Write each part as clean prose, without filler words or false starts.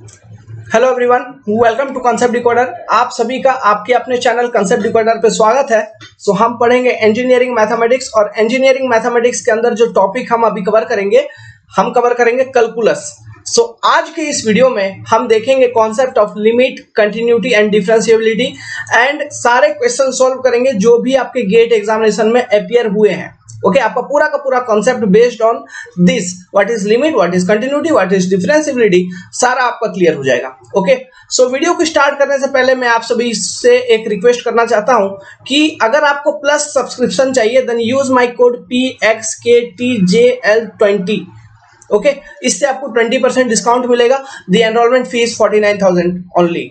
Hello everyone, welcome to Concept Decoder. आप सभी का आपके अपने चैनल कॉन्सेप्ट डिकोडर पे स्वागत है। हम पढ़ेंगे इंजीनियरिंग मैथमेटिक्स और इंजीनियरिंग मैथमेटिक्स के अंदर जो टॉपिक हम अभी कवर करेंगे कैलकुलस। आज के इस वीडियो में हम देखेंगे concept of limit, continuity and differentiability and सारे क्वेश्चन सॉल्व करेंगे जो भी आपके गेट एग्जामिनेशन में अपीयर हुए हैं। ओके, आपका पूरा का पूरा concept based on this, what is limit, what is continuity, what is differentiability, सारा आपका क्लियर हो जाएगा। ओके, वीडियो को स्टार्ट करने से पहले मैं आप सभी से एक रिक्वेस्ट करना चाहता हूं कि अगर आपको प्लस सब्सक्रिप्शन चाहिए then use my code PXKTJL20। Okay, इससे आपको 20% डिस्काउंट मिलेगा। The enrolment fees 49,000 only.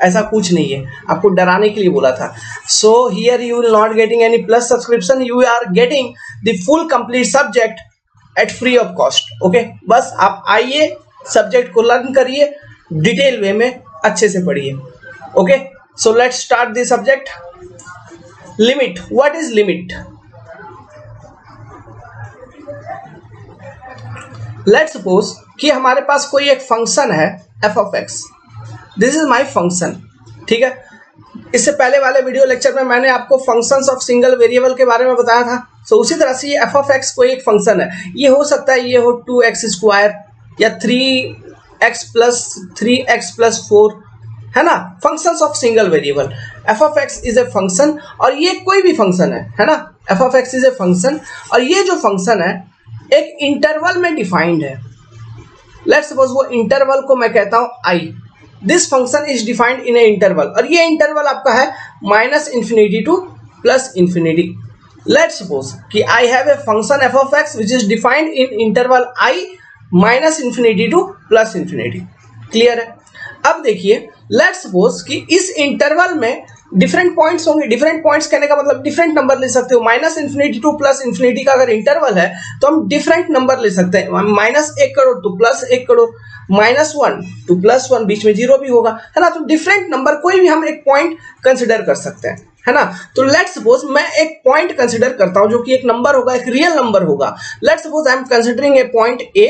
ऐसा कुछ नहीं है, आपको डराने के लिए बोला था। So here you will not getting any plus subscription, you are getting the full complete subject at free of cost. Okay, बस आप आइए, सब्जेक्ट को लर्न करिए, डिटेल वे में अच्छे से पढ़िए। Okay, so let's start the subject. Limit, what is limit? Let's suppose कि हमारे पास कोई एक फंक्शन है f of x। This is my function. ठीक है, इससे पहले वाले वीडियो लेक्चर में मैंने आपको फंक्शंस ऑफ सिंगल वेरिएबल के बारे में बताया था। उसी तरह से ये f of x कोई एक फंक्शन है। ये हो सकता है ये हो 2x² या 3x + 4, है ना। Functions of single variable, f of x is a function और ये कोई भी फंक्शन है ना। f of x is a function और ये जो फंक्शन है एक इंटरवल में डिफाइंड है। लेट्स सपोज वो इंटरवल को मैं कहता हूं I। This function is defined in a interval और ये इंटरवल आपका है -∞ to +∞। लेट्स सपोज कि I have a function f of x which is defined in interval I -∞ to +∞। Clear है? अब देखिए, लेट्स सपोज कि इस इंटरवल में डिफरेंट पॉइंट्स होंगे। डिफरेंट पॉइंट्स कहने का मतलब डिफरेंट नंबर ले सकते हो। -∞ to +∞ का अगर इंटरवल है तो हम डिफरेंट नंबर ले सकते हैं। -1 करोड़ to +1 करोड़, -1 to +1, बीच में 0 भी होगा, है ना। तो डिफरेंट नंबर कोई भी हम एक पॉइंट कंसिडर कर सकते हैं, है ना। तो लेट्स सपोज मैं एक पॉइंट कंसिडर करता हूं जो कि एक नंबर होगा, एक रियल नंबर होगा। Let's suppose I am considering A point A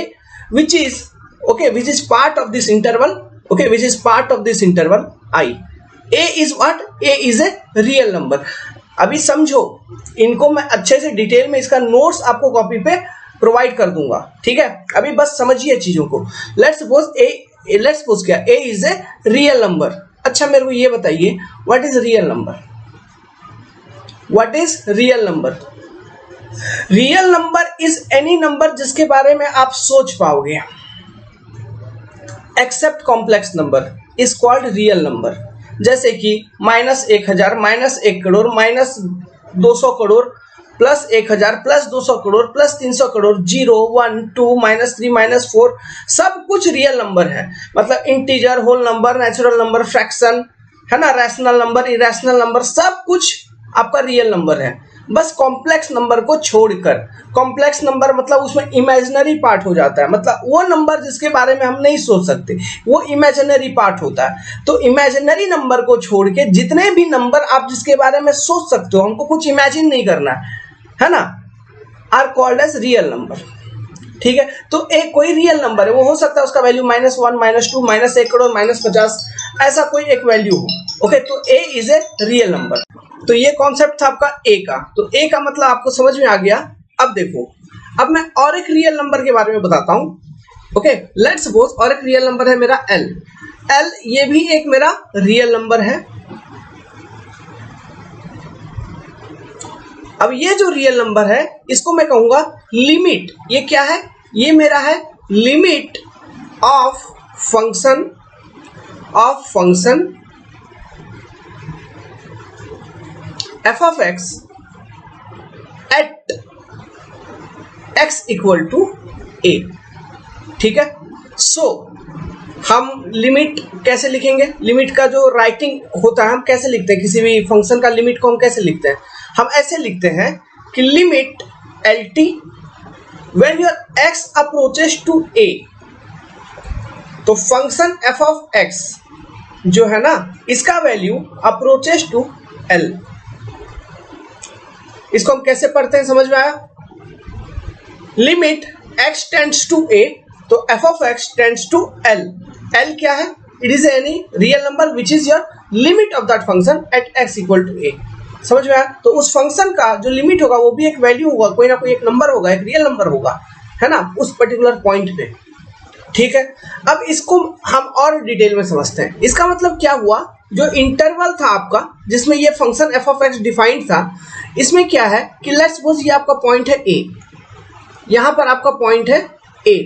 which is part of this interval, which is part of this interval I। A is what? A is a real number। अभी समझो, इनको मैं अच्छे से detail में इसका notes आपको copy पे प्रोवाइड कर दूंगा। ठीक है, अभी बस समझिए चीजों को। लेट्स सपोज क्या A is a real number। अच्छा, मेरे को ये बताइए what is real number? What is real number? Real number is any number जिसके बारे में आप सोच पाओगे। Except complex number is called real number. जैसे कि -1000, -1 करोड़, -200 करोड़, +1000, +200 करोड़, +300 करोड़, 0, 1, 2, -3, -4, सब कुछ रियल नंबर है। मतलब integer, whole number, natural number, fraction, है ना, रैशनल नंबर, इरेशनल नंबर, सब कुछ आपका रियल नंबर है। बस कॉम्प्लेक्स नंबर को छोड़कर। कॉम्प्लेक्स नंबर मतलब उसमें इमेजिनरी पार्ट हो जाता है, मतलब वो नंबर जिसके बारे में हम नहीं सोच सकते, वो इमेजिनरी पार्ट होता है। तो इमेजिनरी नंबर को छोड़ के जितने भी नंबर आप जिसके बारे में सोच सकते हो, हमको कुछ इमेजिन नहीं करना है ना, are called as real number. ठीक है, तो एक कोई रियल नंबर है, वो हो सकता है उसका वैल्यू -1, -2, -1 करोड़, -50, ऐसा कोई एक वैल्यू हो। ओके, तो A is a real number. तो ये कॉन्सेप्ट था आपका A का। तो A का मतलब आपको समझ में आ गया। अब देखो, अब मैं और एक रियल नंबर के बारे में बताता हूं। ओके, लेट्स सपोज और एक रियल नंबर है मेरा L। ये भी एक मेरा रियल नंबर है। अब ये जो रियल नंबर है इसको मैं कहूंगा लिमिट। ये क्या है? ये मेरा है limit of function f of x at x = a। ठीक है, हम लिमिट कैसे लिखेंगे? लिमिट का जो राइटिंग होता है, हम कैसे लिखते हैं किसी भी फंक्शन का लिमिट को? हम कैसे लिखते हैं? हम ऐसे लिखते हैं कि limit LT when your x approaches to a। तो फंक्शन f of x जो है ना, इसका वैल्यू अप्रोचेस टू L। इसको हम कैसे पढ़ते हैं, समझ में आया? Limit x tends to a, तो f of x tends to L। L क्या है? It is any real number which is your limit of that function at x equal to a। समझ में आया? तो उस फंक्शन का जो लिमिट होगा वो भी एक वैल्यू होगा, कोई ना कोई एक नंबर होगा, एक रियल नंबर होगा, है ना, उस पर्टिकुलर पॉइंट पे। ठीक है, अब इसको हम और डिटेल में समझते हैं। इसका मतलब क्या हुआ, जो इंटरवल था आपका जिसमें ये function f of x defined था, इसमें क्या है कि लेट्स सपोज ये आपका पॉइंट है a, यहां पर आपका पॉइंट है a।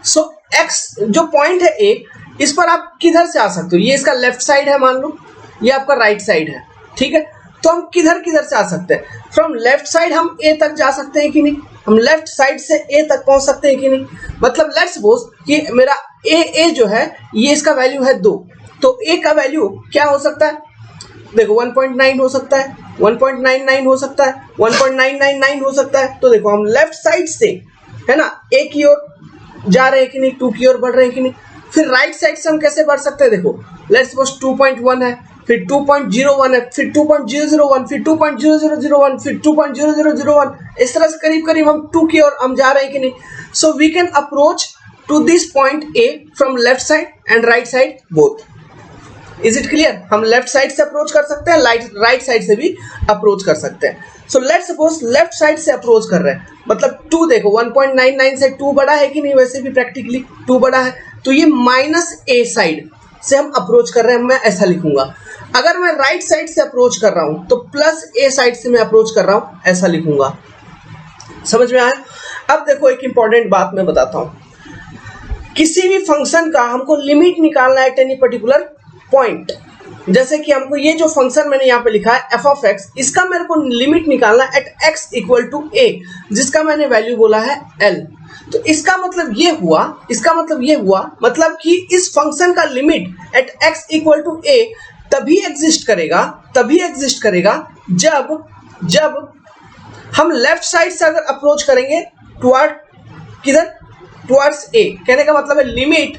सो x जो पॉइंट है a, इस पर आप किधर से आ सकते हो? ये इसका लेफ्ट साइड है मान लो, ये आपका राइट साइड है। ठीक है, तो हम किधर किधर से आ सकते हैं? फ्रॉम लेफ्ट साइड हम a तक जा सकते हैं कि नहीं? हम लेफ्ट साइड से a तक पहुंच सकते हैं कि नहीं? मतलब लेट्स सपोज कि मेरा a जो है ये इसका वैल्यू है 2, तो a का वैल्यू क्या हो सकता है? देखो 1.9 हो सकता है, 1.99 हो सकता है, 1.999 हो सकता है। तो देखो हम लेफ्ट साइड से, है ना, a की ओर जा रहे हैं कि नहीं, 2 की ओर बढ़ रहे हैं कि नहीं। फिर राइट साइड से हम कैसे बढ़ सकते हैं? देखो लेट्स सपोज 2.1 है, फिर 2.01 है, फिर 2.001, फिर 2.0001, फिर 2.0001, इस तरह से करीब करीब हम 2 की ओर हम जा रहे हैं कि नहीं। So we can approach to this point a from left side and right side both. Is it clear? हम लेफ्ट साइड से अप्रोच कर सकते हैं, राइट साइड से भी अप्रोच कर सकते हैं। So let's suppose left side से अप्रोच कर रहे हैं, मतलब 2, देखो 1.99 से 2 बड़ा है कि नहीं? वैसे भी प्रैक्टिकली 2 बड़ा है, तो ये माइनस a साइड से हम अप्रोच कर रहे हैं, मैं ऐसा लिखूंगा। अगर मैं राइट साइड से अप्रोच कर रहा हूं तो प्लस a साइड से मैं अप्रोच कर रहा हूं, ऐसा लिखूंगा। समझ में आया? अब देखो एक इंपॉर्टेंट बात मैं बताता हूं, किसी भी फंक्शन का हमको लिमिट निकालना है एट एनी पर्टिकुलर पॉइंट। जैसे कि हमको ये जो फंक्शन मैंने यहाँ पे लिखा है f ऑफ x, इसका मेरे को लिमिट निकालना at x equal to a, जिसका मैंने वैल्यू बोला है l। तो इसका मतलब ये हुआ, मतलब कि इस फंक्शन का limit at x equal to a तभी एग्जिस्ट करेगा जब हम लेफ्ट साइड से अगर अप्रोच करेंगे टुवर्ड किधर? Towards a। कहने का मतलब है लिमिट,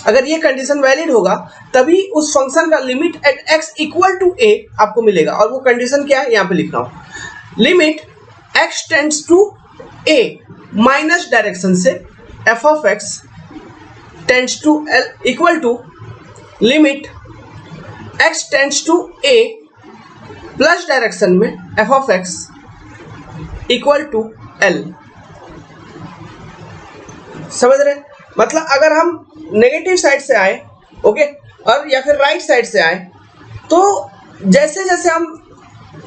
अगर ये कंडीशन वैलिड होगा तभी उस फंक्शन का limit at x equal to a आपको मिलेगा। और वो कंडीशन क्या है, यहाँ पे लिख रहा हूं, limit x tends to a minus direction से f of x tends to l equal to limit x tends to a plus direction में f of x equal to l। समझ रहे? मतलब अगर हम नेगेटिव साइड से आए, ओके, और या फिर राइट साइड से आए, तो जैसे जैसे हम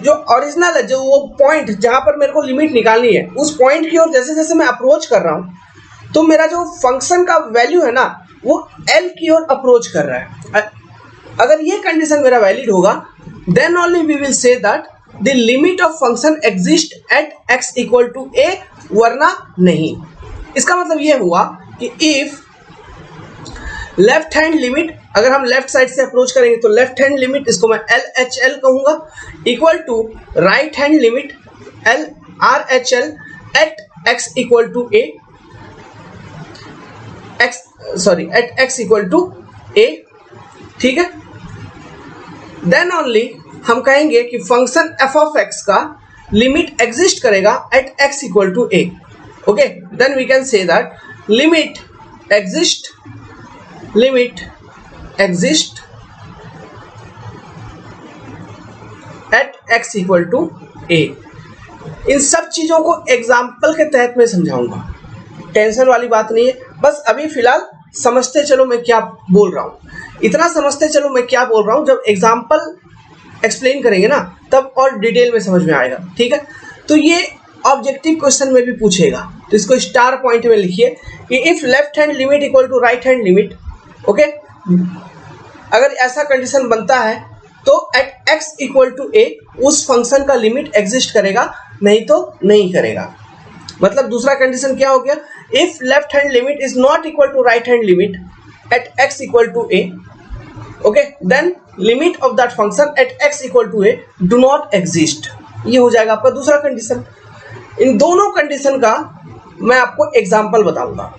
जो ओरिजिनल है, जो वो पॉइंट जहां पर मेरे को लिमिट निकालनी है, उस पॉइंट की ओर जैसे जैसे मैं अप्रोच कर रहा हूं, तो मेरा जो फंक्शन का वैल्यू है ना, वो l की ओर अप्रोच कर रहा है। अगर ये कंडीशन मेरा वैलिड होगा, then only we will say that the limit of function exist at x equal to a, वरना नहीं। इसका मतलब ये हुआ कि इफ लेफ्ट हैंड लिमिट, अगर हम लेफ्ट साइड से अप्रोच करेंगे तो लेफ्ट हैंड लिमिट, इसको मैं LHL कहूंगा, equal to right hand limit LRHL at x equal to a, at x equal to a। ठीक है, देन ओनली हम कहेंगे कि फंक्शन f ऑफ x का लिमिट एग्जिस्ट करेगा at x equal to a। Okay, then we can say that limit exist at x equal to a। इन सब चीजों को एग्जाम्पल के तहत मैं समझाऊंगा, टेंशन वाली बात नहीं है। बस अभी फिलहाल समझते चलो मैं क्या बोल रहा हूं, इतना समझते चलो मैं क्या बोल रहा हूं। जब एग्जाम्पल एक्सप्लेन करेंगे ना, तब और डिटेल में समझ में आएगा। ठीक है, तो ये ऑब्जेक्टिव क्वेश्चन में भी पूछेगा, तो इसको स्टार पॉइंट में लिखिए कि if left hand limit equal to right hand limit, okay, अगर ऐसा कंडीशन बनता है तो at x equal to a उस फंक्शन का लिमिट एग्जिस्ट करेगा, नहीं तो नहीं करेगा। मतलब दूसरा कंडीशन क्या हो गया, if left hand limit is not equal to right hand limit at x equal to a, okay, then limit of that function at x equal to a do not exist. ये हो जाएगा आपका दूसरा condition. इन दोनों condition का मैं आपको example बताऊंगा।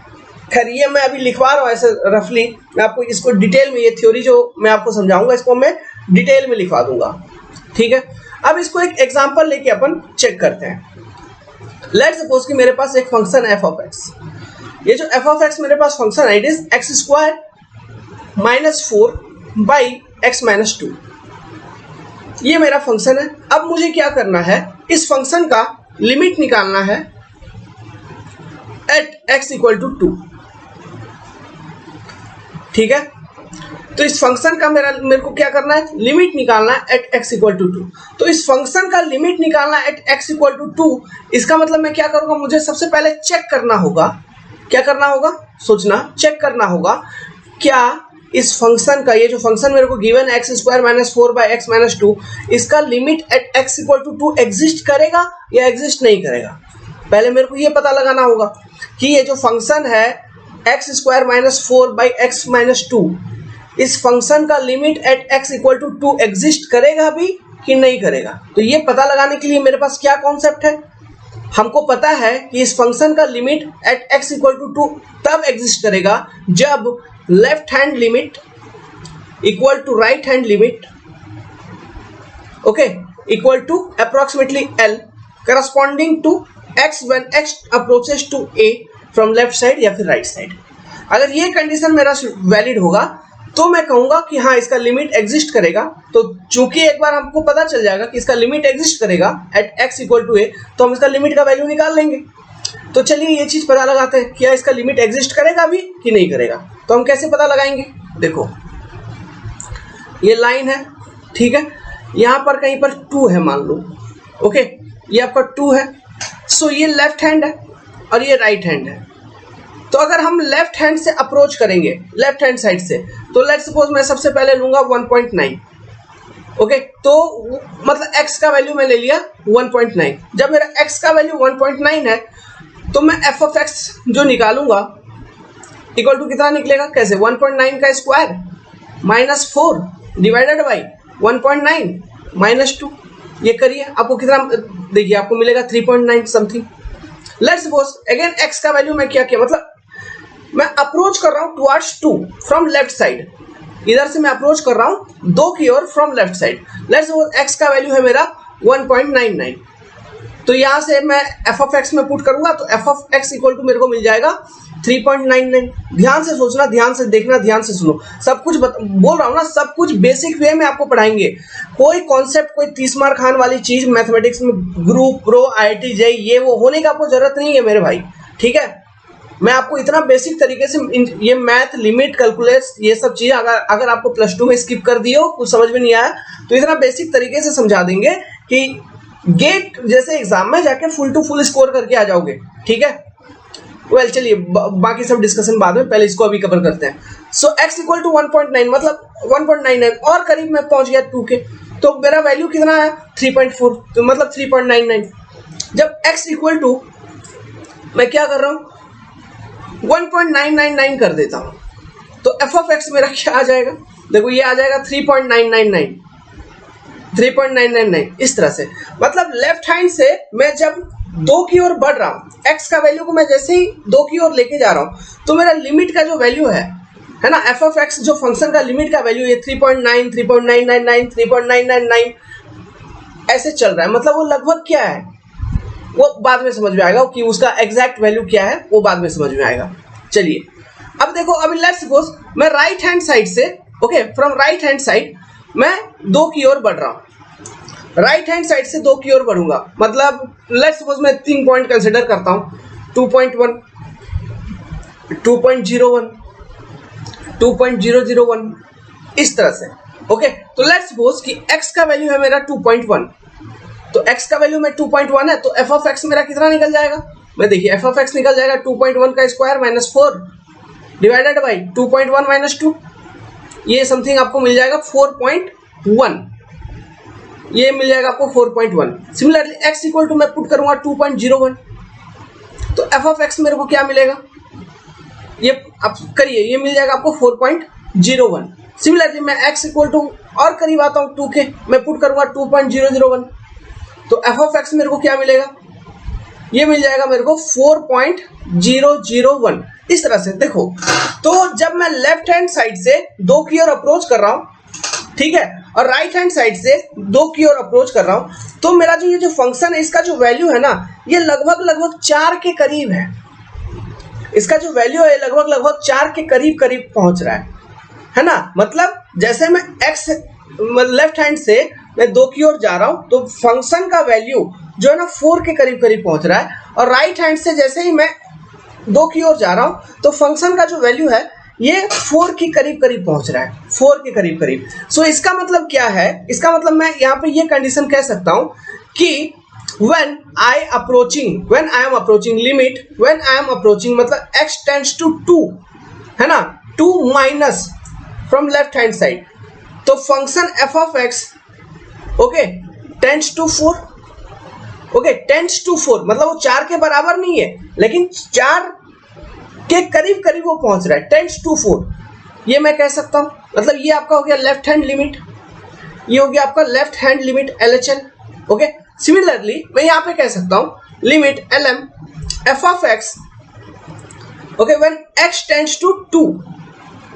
खैर ये मैं अभी लिखवा रहा हूँ ऐसे रफली, मैं आपको इसको डिटेल में, ये थ्योरी जो मैं आपको समझाऊंगा इसको मैं डिटेल में लिखवा दूंगा। ठीक है, अब इसको एक एग्जाम्पल लेके अपन चेक करते हैं। लेट्स सपोज कि मेरे पास एक फंक्शन f ऑफ x, ये जो f ऑफ x मेरे पास फंक्शन है, it is x square -4/x-2। ये मेरा फंक्शन है। अब मुझे क्या करना है, इस फंक्शन का लिमिट निकालना है एट x = 2। ठीक है, तो इस फंक्शन का मेरे को क्या करना है, लिमिट निकालना है एट x = 2। तो इस फंक्शन का लिमिट निकालना एट x = 2, इसका मतलब मैं क्या करूंगा, मुझे सबसे पहले चेक करना होगा। क्या करना होगा, सोचना, चेक करना होगा क्या इस फंक्शन का, ये जो फंक्शन मेरे को गिवन x² - 4/x-2, इसका लिमिट एट x = 2 एग्जिस्ट करेगा या एग्जिस्ट नहीं करेगा। पहले मेरे को ये पता लगाना होगा कि ये जो फंक्शन है x² - 4/x-2, इस फंक्शन का लिमिट एट x = 2 एग्जिस्ट करेगा भी कि नहीं करेगा। तो ये पता लगाने के लिए मेरे पास क्या कॉन्सेप्ट है, हमको पता है कि इस फंक्शन का लिमिट एट x = 2 तब एग्जिस्ट करेगा जब left hand limit equal to right hand limit, okay, equal to approximately L corresponding to x when x approaches to A from left side या फिर राइट साइड। अगर ये condition मेरा valid होगा तो मैं कहूंगा कि हाँ इसका लिमिट एग्जिस्ट करेगा। तो चूंकि एक बार हमको पता चल जाएगा कि इसका लिमिट एग्जिस्ट करेगा एट x = A, तो हम इसका लिमिट का वैल्यू निकाल लेंगे। तो चलिए ये चीज पता लगाते हैं, क्या इसका लिमिट एग्जिस्ट करेगा भी कि नहीं करेगा। तो हम कैसे पता लगाएंगे, देखो ये लाइन है, ठीक है, यहाँ पर कहीं पर 2 है मान लो, ओके, ये आपका 2 है। सो ये लेफ्ट हैंड है और ये राइट हैंड है। तो अगर हम लेफ्ट हैंड से अप्रोच करेंगे, लेफ्ट हैंड साइड से, तो लेट्स सपोज मैं सबसे पहले लूंगा 1.9, ओके, तो मतलब x का वैल्यू मैं ले लिया 1.9। जब मेरा x का वैल्यू 1.9 है तो मैं f(x) जो निकालूंगा इक्वल टू कितना निकलेगा, कैसे, 1.9 का स्क्वायर -4 डिवाइडेड बाई 1.9 -2। ये करिए, आपको कितना, देखिए आपको मिलेगा 3.9 something. Let's suppose again x का वैल्यू मैं क्या किया, मतलब मैं अप्रोच कर रहा हूं टुवर्ड्स 2 फ्रॉम लेफ्ट साइड, इधर से मैं अप्रोच कर रहा हूं 2 की ओर from left side. Let's suppose x का वैल्यू है मेरा 1.99, तो यहां से मैं f(x) में पुट करूंगा तो f(x) इक्वल टू मेरे को मिल जाएगा 3.99। ध्यान से सोचना, ध्यान से देखना, ध्यान से सुनो, सब कुछ बोल रहा हूँ ना, सब कुछ बेसिक वे में आपको पढ़ाएंगे। कोई कॉन्सेप्ट, कोई 30 मार खान वाली चीज मैथमेटिक्स में ग्रुप, प्रो, IIT, JEE ये वो होने का आपको जरूरत नहीं है मेरे भाई, ठीक है। मैं आपको इतना बेसिक तरीके से ये मैथ, लिमिट, कैलकुलेस, ये सब चीजें अगर आपको +2 में स्किप कर दिए हो, कुछ समझ में नहीं आया, तो इतना बेसिक तरीके से समझा देंगे कि गेट जैसे एग्जाम में जाके फुल टू फुल स्कोर करके आ जाओगे, ठीक है। वेल चलिए बाकी सब डिस्कशन बाद में, पहले इसको अभी कवर करते हैं। सो x = 1.9 मतलब 1.99 और करीब मैं पहुंच गया 2 के, तो मेरा वैल्यू कितना है 3.4, तो मतलब 3.99। जब x = मैं क्या कर रहा हूं 1.999 कर देता हूं, तो f(x) मेरा क्या आ जाएगा, देखो ये आ जाएगा 3.999 इस तरह से। मतलब लेफ्ट हैंड से मैं जब 2 की ओर बढ़ रहा हूं, x का वैल्यू को मैं जैसे ही 2 की ओर लेके जा रहा हूं, तो मेरा लिमिट का जो वैल्यू है ना, f(x) जो फंक्शन का लिमिट का वैल्यू ये 3.9, 3.999, 3.999 ऐसे चल रहा है। मतलब वो लगभग क्या है वो बाद में समझ में आएगा कि उसका एग्जैक्ट वैल्यू क्या है, वो बाद में समझ में आएगा। चलिए अब देखो, अभी लेट्स सपोज मैं राइट हैंड साइड से, okay, from right hand side मैं 2 की ओर बढ़ रहा हूं, राइट हैंड साइड से 2 की ओर बढ़ूंगा। मतलब लेट्स सपोज मैं 3 पॉइंट कंसिडर करता हूं, 2.1, 2.01, 2.001 इस तरह से, ओके। तो लेट्स सपोज कि x का वैल्यू है मेरा 2.1, तो x का वैल्यू में 2.1 है, तो f(x) मेरा कितना निकल जाएगा, मैं देखिए f(x) निकल जाएगा 2.1 का स्क्वायर -4 डिवाइडेड बाई 2.1 - 2, ये समथिंग आपको मिल जाएगा 4.1, ये मिल जाएगा आपको 4.1। सिमिलरली x = मैं पुट करूंगा 2.01, तो f(x) मेरे को क्या मिलेगा, ये आप करिए, ये मिल जाएगा आपको 4.01। सिमिलरली मैं x = और करीब आता हूं 2 के, मैं पुट करूंगा 2.001, तो f(x) मेरे को क्या मिलेगा, ये मिल जाएगा मेरे को 4.001 इस तरह से। देखो, तो जब मैं लेफ्ट हैंड साइड से 2 की ओर अप्रोच कर रहा हूं, ठीक है, और राइट हैंड साइड से 2 की ओर अप्रोच कर रहा हूं, तो मेरा जो ये जो फंक्शन है इसका जो वैल्यू है ना, ये लगभग 4 के करीब है। इसका जो वैल्यू है लगभग 4 के करीब पहुंच रहा है है ना। मतलब जैसे मैं x लेफ्ट हैंड से मैं 2 की ओर जा रहा हूं तो फंक्शन का वैल्यू जो है ना 4 के करीब करीब पहुंच रहा है, और राइट हैंड से जैसे ही मैं 2 की ओर जा रहा हूं तो फंक्शन का जो वैल्यू है ये 4 के करीब करीब पहुंच रहा है, 4 के करीब करीब। सो इसका मतलब क्या है, इसका मतलब मैं यहाँ पे ये कंडीशन कह सकता हूं कि when I am approaching limit, when I am approaching मतलब x tends to 2 है ना, 2 minus from left hand side, तो function f of x okay tends to 4, okay tends to 4 मतलब वो 4 के बराबर नहीं है लेकिन 4 के करीब करीब वो पहुंच रहा है, टेंड्स टू 4। ये मैं कह सकता हूं, मतलब ये आपका हो गया लेफ्ट हैंड लिमिट, ये हो गया आपका left hand limit LHL। Okay similarly मैं यहां पे कह सकता हूं limit LM f of x okay when x tends to 2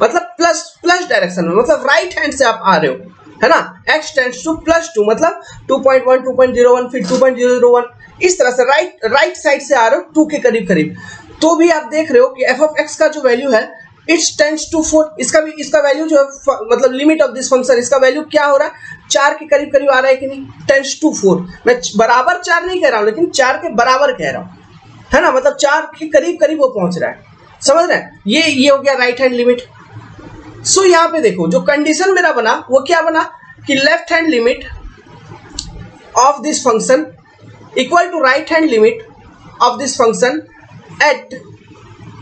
मतलब प्लस डायरेक्शन में, मतलब राइट हैंड से आप आ रहे हो है ना, x टेंड्स टू +2 मतलब 2.1 2.01 फिर 2.001 इस तरह से राइट साइड से आ रहे हो 2 के करीब करीब, तो भी आप देख रहे हो कि f of x का जो वैल्यू है इट्स टेंड्स टू 4, इसका वैल्यू जो है मतलब लिमिट ऑफ दिस फंक्शन इसका वैल्यू क्या हो रहा है 4 के करीब करीब आ रहा है कि नहीं, टेंड्स टू 4। मैं बराबर 4 नहीं कह रहा हूं लेकिन 4 के बराबर कह रहा हूं है ना, मतलब 4 के करीब करीब वो पहुंच रहा है, समझ रहे हैं। ये हो गया राइट हैंड लिमिट। सो यहाँ पे देखो जो कंडीशन मेरा बना वो क्या बना कि left hand limit of this function equal to right hand limit of this function at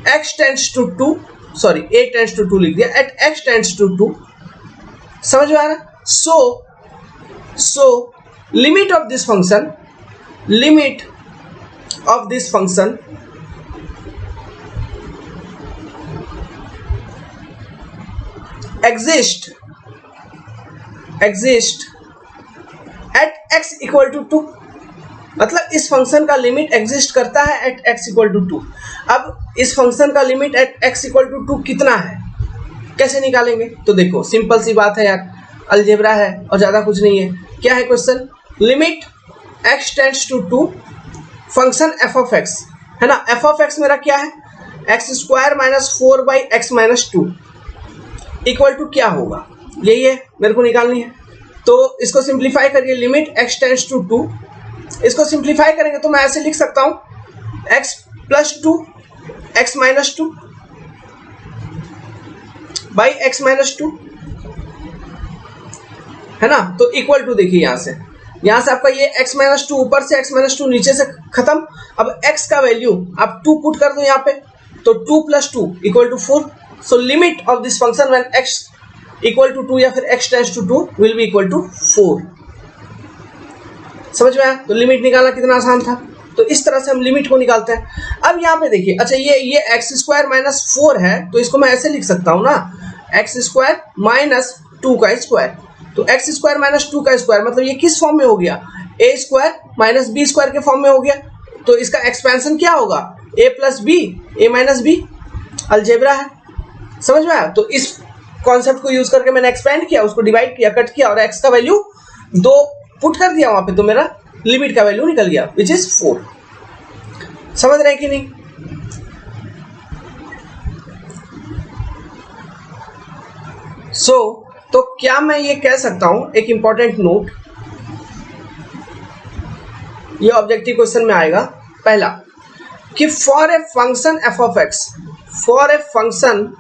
x tends to 2, sorry a tends to 2 लिख दिया, एट x टेंड्स टू 2, समझ में आ रहा। So limit of this function exist at x equal to 2, मतलब इस function का limit exist करता है एट x इक्वल टू 2। अब इस फंक्शन का limit at x equal to 2 कितना है, कैसे निकालेंगे, तो देखो सिंपल सी बात है यार, अलजेब्रा है और ज्यादा कुछ नहीं है। क्या है question, limit x tends to 2 function f of x है ना, f of x मेरा क्या है x square minus 4/x-2 equal to क्या होगा, यही है मेरे को निकालनी है। तो इसको सिंप्लीफाई करिए, लिमिट x टेंड्स टू 2, इसको सिंप्लीफाई करेंगे तो मैं ऐसे लिख सकता हूं x plus 2 x-2 by x-2 है ना, तो इक्वल टू देखिए यहां से आपका ये x-2 ऊपर से x-2 नीचे से खत्म। अब x का वैल्यू आप 2 पुट कर दो यहाँ पे, तो 2 + 2 equal to 4। So limit of this function when x equal to 2 या फिर x tends to 2 will be equal to 4। समझ में आया, तो लिमिट निकालना कितना आसान था। तो इस तरह से हम लिमिट को निकालते हैं। अब यहाँ पे देखिए, अच्छा ये x स्क्वायर माइनस 4 है तो इसको मैं ऐसे लिख सकता हूँ ना, x स्क्वायर माइनस 2 का स्क्वायर, तो x स्क्वायर माइनस 2 का स्क्वायर मतलब ये किस फॉर्म में हो गया, a square minus b square के फॉर्म में हो गया। तो इसका एक्सपेंशन क्या होगा, a plus b, a minus b, algebra है, समझ में आया। तो इस कॉन्सेप्ट को यूज करके मैंने एक्सपेंड किया, उसको डिवाइड किया, कट किया और x का वैल्यू 2 पुट कर दिया वहां पे, तो मेरा लिमिट का वैल्यू निकल गया विच इज 4। समझ रहे हैं कि नहीं। तो क्या मैं ये कह सकता हूं, एक इंपॉर्टेंट नोट, ये ऑब्जेक्टिव क्वेश्चन में आएगा पहला, कि for a function f of x, for a function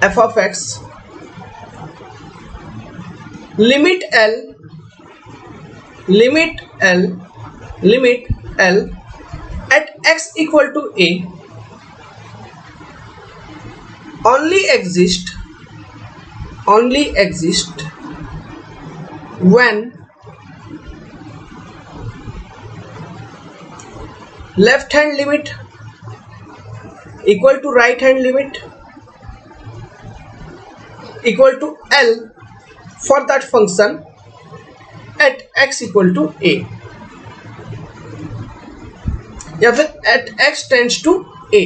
f of x limit L at x equal to a only exist when left hand limit equal to right hand limit equal to L for that function at x equal to a, या फिर at x tends to a।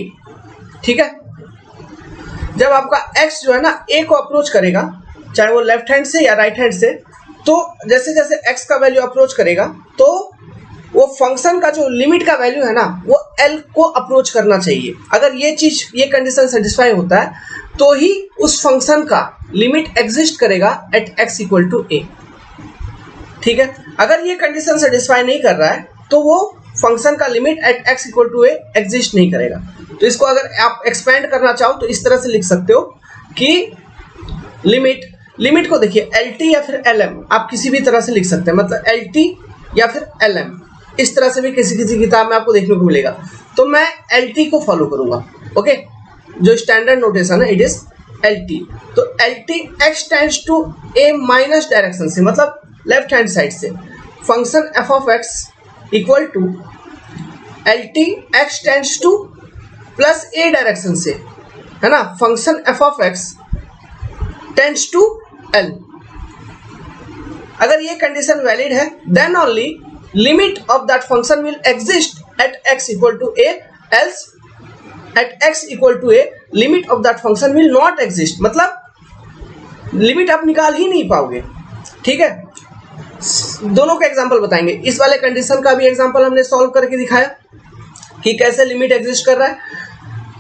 ठीक है, जब आपका x जो है ना a को अप्रोच करेगा, चाहे वो लेफ्ट हैंड से या राइट हैंड से, तो जैसे जैसे x का वैल्यू अप्रोच करेगा तो वो फंक्शन का जो लिमिट का वैल्यू है ना वो L को अप्रोच करना चाहिए। अगर ये कंडीशन सेटिस्फाई होता है तो ही उस फंक्शन का लिमिट एग्जिस्ट करेगा at x equal to a। ठीक है, अगर ये कंडीशन सेटिस्फाई नहीं कर रहा है तो वो फंक्शन का limit at x equal to a exist नहीं करेगा। तो इसको अगर आप एक्सपेंड करना चाहो तो इस तरह से लिख सकते हो कि लिमिट को देखिए LT या फिर LM, आप किसी भी तरह से लिख सकते हैं, मतलब LT या फिर LM, इस तरह से भी किसी किताब में आपको देखने को मिलेगा। तो मैं LT को फॉलो करूंगा। ओके, जो स्टैंडर्ड नोटेशन है इट इज LT। तो LT x tends to a minus direction से, मतलब लेफ्ट हैंड साइड से, function f of x equal to LT x tends to plus a direction से, है ना, function f of x tends to L। अगर ये condition valid है then only limit of that function will exist at x equal to a, else at x equal to a limit of that function will not exist, मतलब limit आप निकाल ही नहीं पाओगे। ठीक है, दोनों का एग्जांपल बताएंगे। इस वाले कंडीशन का भी एग्जांपल हमने सॉल्व करके दिखाया कि कैसे लिमिट एग्जिस्ट कर रहा है।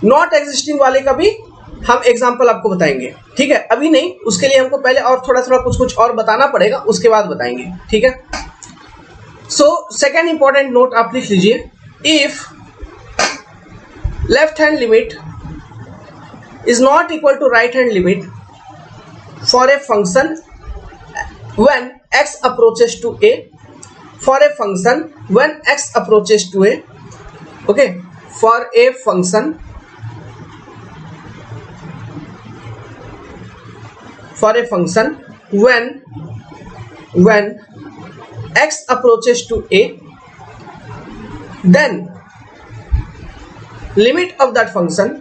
नॉट एग्जिस्टिंग वाले का भी हम एग्जांपल आपको बताएंगे। ठीक है, अभी नहीं, उसके लिए हमको पहले और थोड़ा कुछ और बताना पड़ेगा, उसके बाद बताएंगे। ठीक है, सो सेकेंड इंपॉर्टेंट नोट आप लिख लीजिए, if left hand limit is not equal to right hand limit for a function when x approaches to a, for a function when x approaches to a, okay, for a function when x approaches to a, then limit of that function,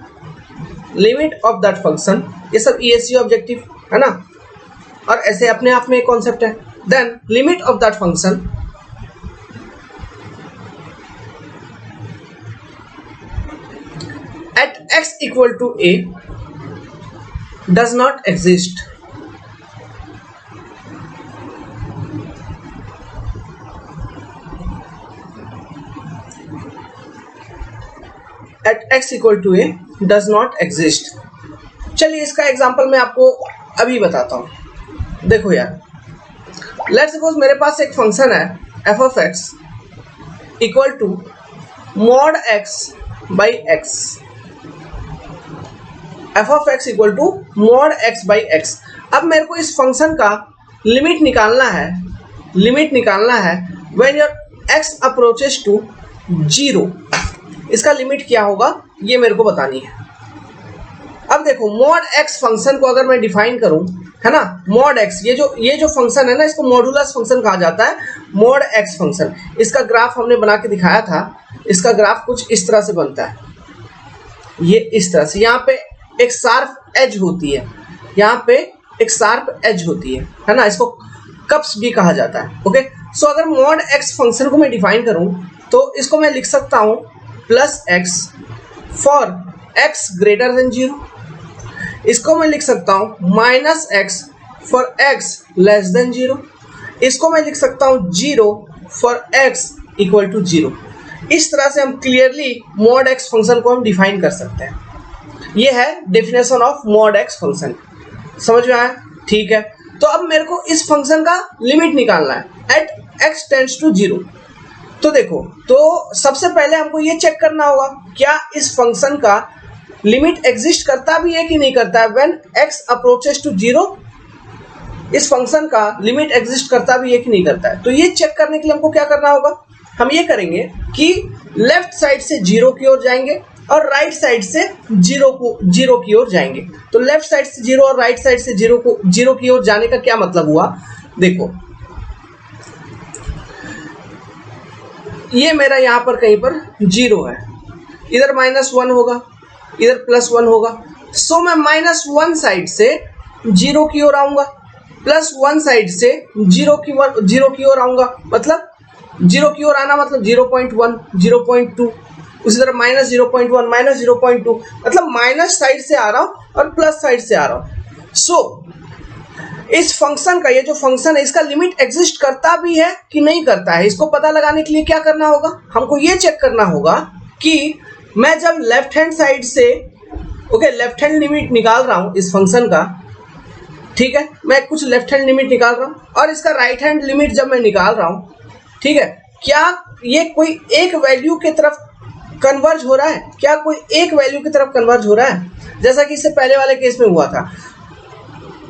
ये सब ESE objective है ना, और ऐसे अपने आप में एक कॉन्सेप्ट है। Then limit of that function at x equal to a does not exist. At x equal to a does not exist. चलिए इसका एग्जांपल मैं आपको अभी बताता हूं। देखो यार, लेट्स सपोज मेरे पास एक फंक्शन है f of x equal to mod x by x, f of x equal to mod x by x। अब मेरे को इस फंक्शन का लिमिट निकालना है when your x approaches to 0। इसका लिमिट क्या होगा ये मेरे को बतानी है। अब देखो मॉड x फंक्शन को अगर मैं डिफाइन करूं, है ना, मॉड x, ये जो फंक्शन है ना, इसको मॉडुलस फंक्शन कहा जाता है, मॉड x फंक्शन। इसका ग्राफ हमने बना के दिखाया था। इसका ग्राफ कुछ इस तरह से बनता है, ये इस तरह से। यहाँ पे एक शार्प एज होती है, है ना, इसको कप्स भी कहा जाता है। ओके, सो अगर मॉड x फंक्शन को मैं डिफाइन करूं तो इसको मैं लिख सकता हूं plus x for x greater than 0। इसको मैं लिख सकता हूं minus x for x less than 0। इसको मैं लिख सकता हूं 0 फॉर x इक्वल टू 0। इस तरह से हम क्लियरली मॉड x फंक्शन को हम डिफाइन कर सकते हैं। ये है definition of mod x function. समझ में आया? ठीक है, तो अब मेरे को इस फंक्शन का लिमिट निकालना है एट x टेंड्स टू 0। तो देखो, तो सबसे पहले हमको ये चेक करना होगा क्या इस फंक्शन का लिमिट एग्जिस्ट करता भी है कि नहीं करता है। व्हेन x अप्रोचेस टू 0, इस फंक्शन का लिमिट एग्जिस्ट करता भी है कि नहीं करता है। तो ये चेक करने के लिए हमको क्या करना होगा, हम ये करेंगे कि लेफ्ट साइड से 0 की ओर जाएंगे और राइट साइड से 0 की ओर जाएंगे। तो लेफ्ट साइड से 0 और राइट साइड से 0 की ओर जाने का क्या मतलब हुआ, देखो ये मेरा यहाँ पर कहीं पर 0 है, इधर -1 होगा, इधर +1 होगा। सो मैं -1 साइड से 0 की ओर आऊंगा, +1 साइड से 0 की ओर आऊंगा, मतलब 0 की ओर आना मतलब 0.1, 0.2, उसी तरह -0.1, -0.2, मतलब माइनस साइड से आ रहा हूं और प्लस साइड से आ रहा हूं। सो इस फंक्शन का, ये जो फंक्शन है इसका लिमिट एग्जिस्ट करता भी है कि नहीं करता है, इसको पता लगाने के लिए क्या करना होगा, हमको ये चेक करना होगा कि मैं जब लेफ्ट हैंड साइड से लेफ्ट हैंड लिमिट निकाल रहा हूं इस फंक्शन का, ठीक है, मैं कुछ लेफ्ट हैंड लिमिट निकाल रहा हूं और इसका राइट हैंड लिमिट जब मैं निकाल रहा हूं, ठीक है, क्या ये कोई एक वैल्यू की तरफ कन्वर्ज हो रहा है, क्या कोई एक वैल्यू की तरफ कन्वर्ज हो रहा है, जैसा कि इससे पहले वाले केस में हुआ था।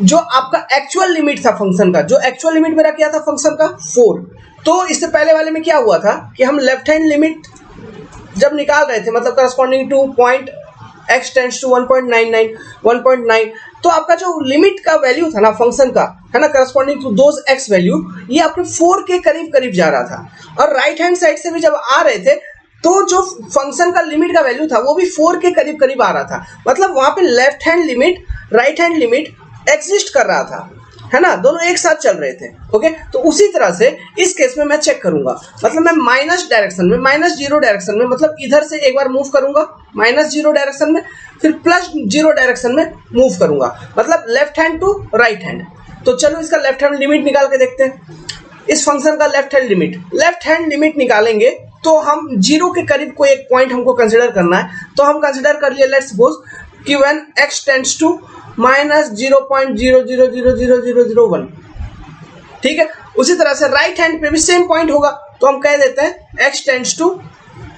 जो आपका एक्चुअल लिमिट था फंक्शन का, जो एक्चुअल लिमिट मेरा क्या था फंक्शन का 4, तो इससे पहले वाले में क्या हुआ था कि हम लेफ्ट हैंड लिमिट जब निकाल रहे थे, मतलब corresponding to point x tends to 1.99 1.9, तो आपका जो लिमिट का वैल्यू था ना फंक्शन का, है ना, corresponding to those x value, ये आपके 4 के करीब करीब जा रहा था। और राइट हैंड साइड से भी जब आ रहे थे तो जो फंक्शन का लिमिट का वैल्यू था वो भी 4 के करीब करीब आ रहा था, मतलब वहां पे left hand limit right hand limit exist कर रहा था, है ना, दोनों एक साथ चल रहे थे। ओके, तो उसी तरह से इस केस में मैं चेक करूंगा, मतलब मैं माइनस डायरेक्शन में, -0 डायरेक्शन में, मतलब इधर से एक बार मूव करूंगा -0 डायरेक्शन में, फिर +0 डायरेक्शन में मूव करूंगा, मतलब left hand to right hand. तो चलो इसका लेफ्ट हैंड लिमिट निकाल के देखते हैं। इस फंक्शन का लेफ्ट हैंड लिमिट निकालेंगे तो हम 0 के करीब कोई एक पॉइंट हमको कंसिडर करना है, तो हम कंसिडर कर लिए, लेट्स सपोज कि व्हेन x टेंड्स टू -0.000001, ठीक है। उसी तरह से राइट हैंड पे भी सेम पॉइंट होगा, तो हम कह देते हैं x टेंड्स टू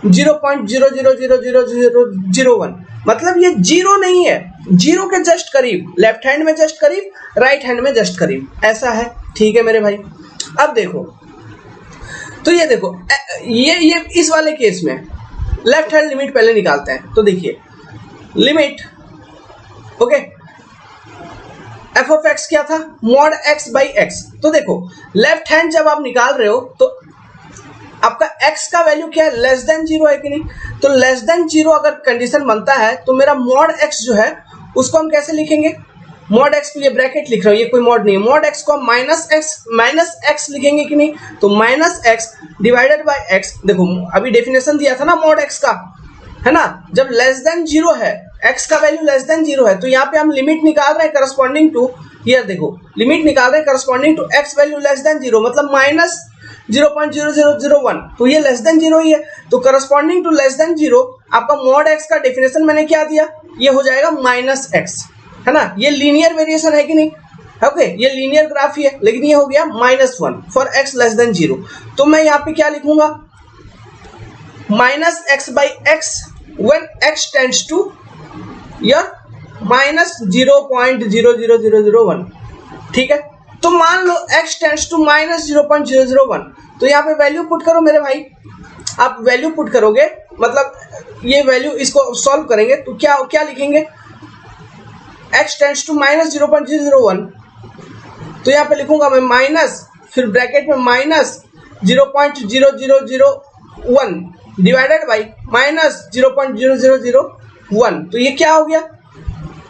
0.000001, मतलब ये 0 नहीं है, 0 के जस्ट करीब, लेफ्ट हैंड में जस्ट करीब, राइट हैंड में जस्ट करीब, ऐसा है, ठीक है मेरे भाई। अब देखो, तो ये देखो, ये इस वाले केस में लेफ्ट हैंड लिमिट पहले निकालते हैं। तो देखिए limit, okay, F of x क्या था, मॉड x बाई एक्स। तो देखो लेफ्ट हैंड जब आप निकाल रहे हो तो आपका x का वैल्यू क्या है, लेस देन 0 है कि नहीं, तो लेस देन 0 अगर कंडीशन बनता है तो मेरा मॉड x जो है उसको हम कैसे लिखेंगे, मॉड x के लिए ब्रैकेट लिख रहा हूं, ये कोई मॉड नहीं है, मॉड x को हम माइनस x लिखेंगे कि नहीं, तो -x डिवाइडेड बाय x। देखो अभी डेफिनेशन दिया था ना मॉड x का, है ना, जब लेस देन 0 है, x का वैल्यू लेस देन 0 है, तो यहाँ पे हम लिमिट निकाल रहे हैं करस्पॉन्डिंग टू, हियर देखो लिमिट निकाल रहे हैं corresponding to x value less than 0, मतलब -0.0001, तो ये लेस देन 0 ही है, तो करस्पॉन्डिंग टू लेस देन 0 आपका मॉड x का डेफिनेशन मैंने क्या दिया, ये हो जाएगा -x, है ना, ये लीनियर वेरिएशन है कि नहीं, ओके, ये लीनियर ग्राफ ही है, लेकिन ये हो गया -1 फॉर x लेस देन 0, तो मैं यहाँ पे क्या लिखूंगा, -x by x when x tends to your -0.00001, ठीक है। तो मान लो x tends to -0.001, तो यहाँ पे वैल्यू पुट करो मेरे भाई, आप वैल्यू पुट करोगे, मतलब ये वैल्यू, इसको सॉल्व करेंगे तो क्या लिखेंगे, x tends to -0.001, तो यहाँ पे लिखूंगा मैं माइनस, फिर ब्रैकेट में -0.0001 डिवाइडेड बाई -0.0001, तो ये क्या हो गया,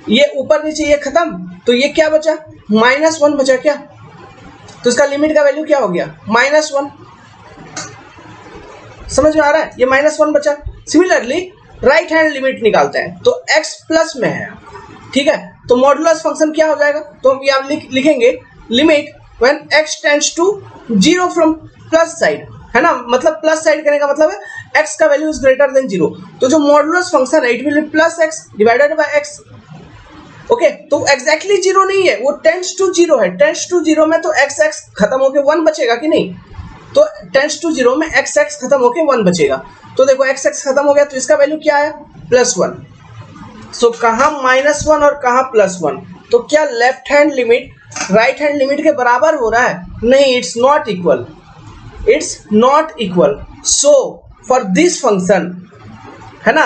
ये ऊपर नीचे ये खत्म, तो ये क्या बचा, -1 बचा क्या, तो इसका लिमिट का वैल्यू क्या हो गया, -1, समझ में आ रहा है, ये -1 बचा। सिमिलरली राइट हैंड लिमिट निकालते हैं, तो x प्लस में है, ठीक है, तो मॉडुलस फंक्शन क्या हो जाएगा, तो हम यहाँ लिखेंगे limit when x tends to 0 from plus side, है ना, मतलब प्लस साइड करने का मतलब है x का वैल्यू इज ग्रेटर देन 0, तो जो मॉडुलस फंक्शन है it will B +x divided by x, okay, तो एग्जैक्टली 0 नहीं है, वो टेंड्स टू 0 है, टेंड्स टू 0 में तो x खत्म होके 1 बचेगा कि नहीं, तो टेंड्स टू 0 में x खत्म होके 1 बचेगा, तो देखो x खत्म हो गया, तो इसका वैल्यू क्या है, +1, सो कहाँ -1 और कहाँ +1, तो क्या left hand limit right hand limit के बराबर हो रहा है, नहीं, it's not equal, so for this function, है ना,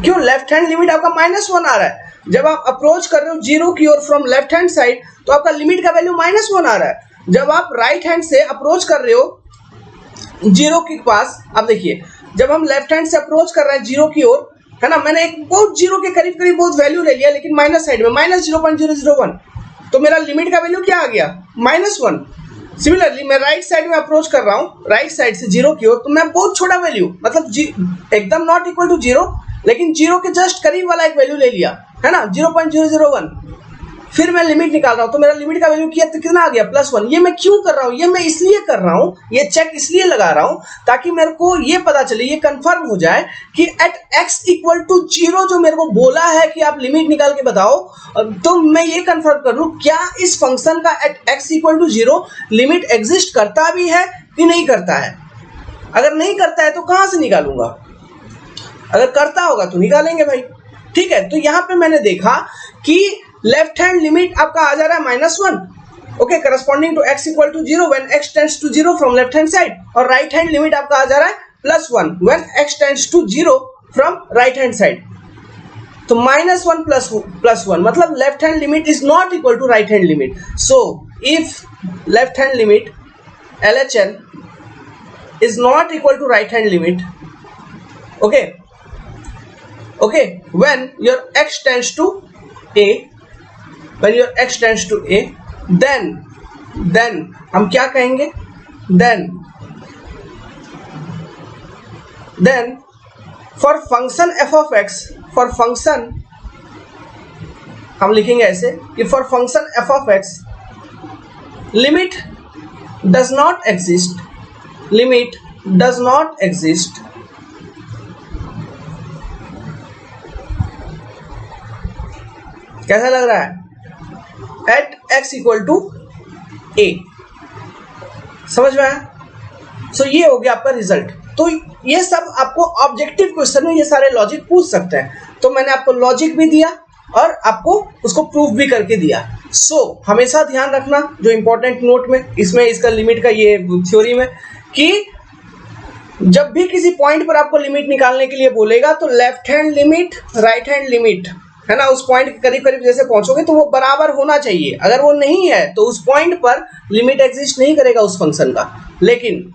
क्यों लेफ्ट हैंड लिमिट आपका -1 आ रहा है, जब आप अप्रोच कर रहे हो 0 की ओर फ्रॉम लेफ्ट हैंड साइड तो आपका लिमिट का वैल्यू -1 आ रहा है, जब आप राइट हैंड से अप्रोच कर रहे हो 0 के पास, अब देखिए जब हम लेफ्ट हैंड से अप्रोच कर रहे हैं 0 की ओर, है ना, मैंने एक बहुत 0 के करीब करीब बहुत वैल्यू ले लिया, लेकिन माइनस साइड में -0.001, तो मेरा लिमिट का वैल्यू क्या आ गया, -1। सिमिलरली मैं राइट साइड में अप्रोच कर रहा हूँ, राइट साइड से 0 की ओर, तो मैं बहुत छोटा वैल्यू, मतलब एकदम नॉट इक्वल टू 0, लेकिन 0 के जस्ट करीब वाला एक वैल्यू ले लिया, है ना, 0.001, फिर मैं लिमिट निकाल रहा हूं, तो मेरा लिमिट का वैल्यू कितना आ गया +1। ये मैं क्यों कर रहा हूं, ये मैं इसलिए कर रहा हूं, ये चेक इसलिए लगा रहा हूं ताकि मेरे को ये पता चले, ये कंफर्म हो जाए कि एट x = 0 जो मेरे को बोला है कि आप लिमिट निकाल के बताओ, तो मैं ये कंफर्म कर लूं क्या इस फंक्शन का एट x = 0 लिमिट एग्जिस्ट करता भी है कि नहीं करता है। अगर नहीं करता है तो कहां से निकालूंगा, अगर करता होगा तो निकालेंगे भाई। ठीक है, तो यहां पे मैंने देखा कि लेफ्ट हैंड लिमिट आपका आ जा रहा है -1, okay, corresponding to x = 0 when x tends to 0 from left hand side, और राइट हैंड लिमिट आपका आ जा रहा है +1 when x tends to 0 from right hand side. तो -1 + 1 मतलब left hand limit is not equal to right hand limit. So if left hand limit LHL is not equal to right hand limit, okay, when your x tends to a, then हम क्या कहेंगे, then for function f of x, for function हम लिखेंगे ऐसे कि for function f of x limit does not exist, कैसा लग रहा है, एट x = a, समझ में आया। सो ये हो गया आपका रिजल्ट। तो ये सब आपको ऑब्जेक्टिव क्वेश्चन में ये सारे लॉजिक पूछ सकते हैं, तो मैंने आपको लॉजिक भी दिया और आपको उसको प्रूफ भी करके दिया। सो हमेशा ध्यान रखना जो इंपॉर्टेंट नोट में इसमें इसका लिमिट का ये थ्योरी में, कि जब भी किसी पॉइंट पर आपको लिमिट निकालने के लिए बोलेगा तो left hand limit right hand limit है ना, उस पॉइंट के करीब करीब जैसे पहुंचोगे तो वो बराबर होना चाहिए। अगर वो नहीं है तो उस पॉइंट पर लिमिट एग्जिस्ट नहीं करेगा उस फंक्शन का। लेकिन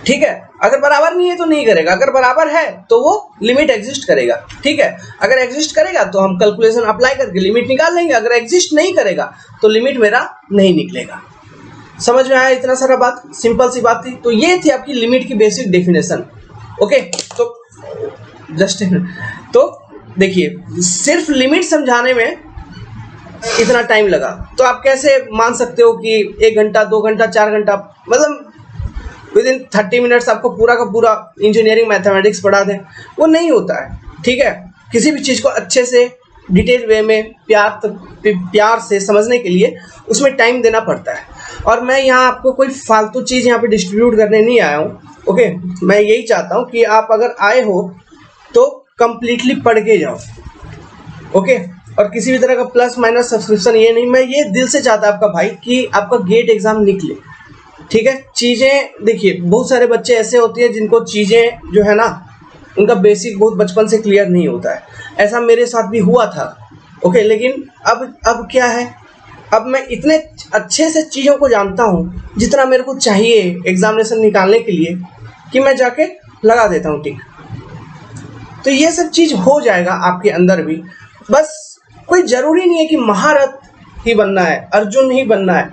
ठीक है, अगर बराबर नहीं है तो नहीं करेगा, अगर बराबर है तो वो लिमिट एग्जिस्ट करेगा। ठीक है, अगर एग्जिस्ट करेगा तो हम कैलकुलेशन अप्लाई करके लिमिट निकाल लेंगे, अगर एग्जिस्ट नहीं करेगा तो लिमिट मेरा नहीं निकलेगा। समझ में आया इतना सारा बात, सिंपल सी बात थी। तो ये थी आपकी लिमिट की बेसिक डेफिनेशन। ओके, तो देखिए सिर्फ लिमिट समझाने में इतना टाइम लगा, तो आप कैसे मान सकते हो कि 1 घंटा 2 घंटा 4 घंटा, मतलब विदिन 30 मिनट्स आपको पूरा का पूरा इंजीनियरिंग मैथमेटिक्स पढ़ा दें, वो नहीं होता है। ठीक है, किसी भी चीज़ को अच्छे से डिटेल वे में प्यार से समझने के लिए उसमें टाइम देना पड़ता है। और मैं यहाँ आपको कोई फालतू चीज़ यहाँ पे डिस्ट्रीब्यूट करने नहीं आया हूँ। ओके, मैं यही चाहता हूँ कि आप अगर आए हो तो कंप्लीटली पढ़ के जाओ। ओके, और किसी भी तरह का प्लस माइनस सब्सक्रिप्शन ये नहीं, मैं ये दिल से चाहता आपका भाई कि आपका गेट एग्जाम निकले। ठीक है, चीज़ें देखिए बहुत सारे बच्चे ऐसे होते हैं जिनको चीज़ें जो है ना उनका बेसिक बहुत बचपन से क्लियर नहीं होता है, ऐसा मेरे साथ भी हुआ था। ओके, लेकिन अब क्या है, अब मैं इतने अच्छे से चीज़ों को जानता हूँ जितना मेरे को चाहिए एग्जामिनेशन निकालने के लिए कि मैं जाके लगा देता हूँ टिक। तो ये सब चीज़ हो जाएगा आपके अंदर भी, बस कोई ज़रूरी नहीं है कि महारथ ही बनना है, अर्जुन ही बनना है।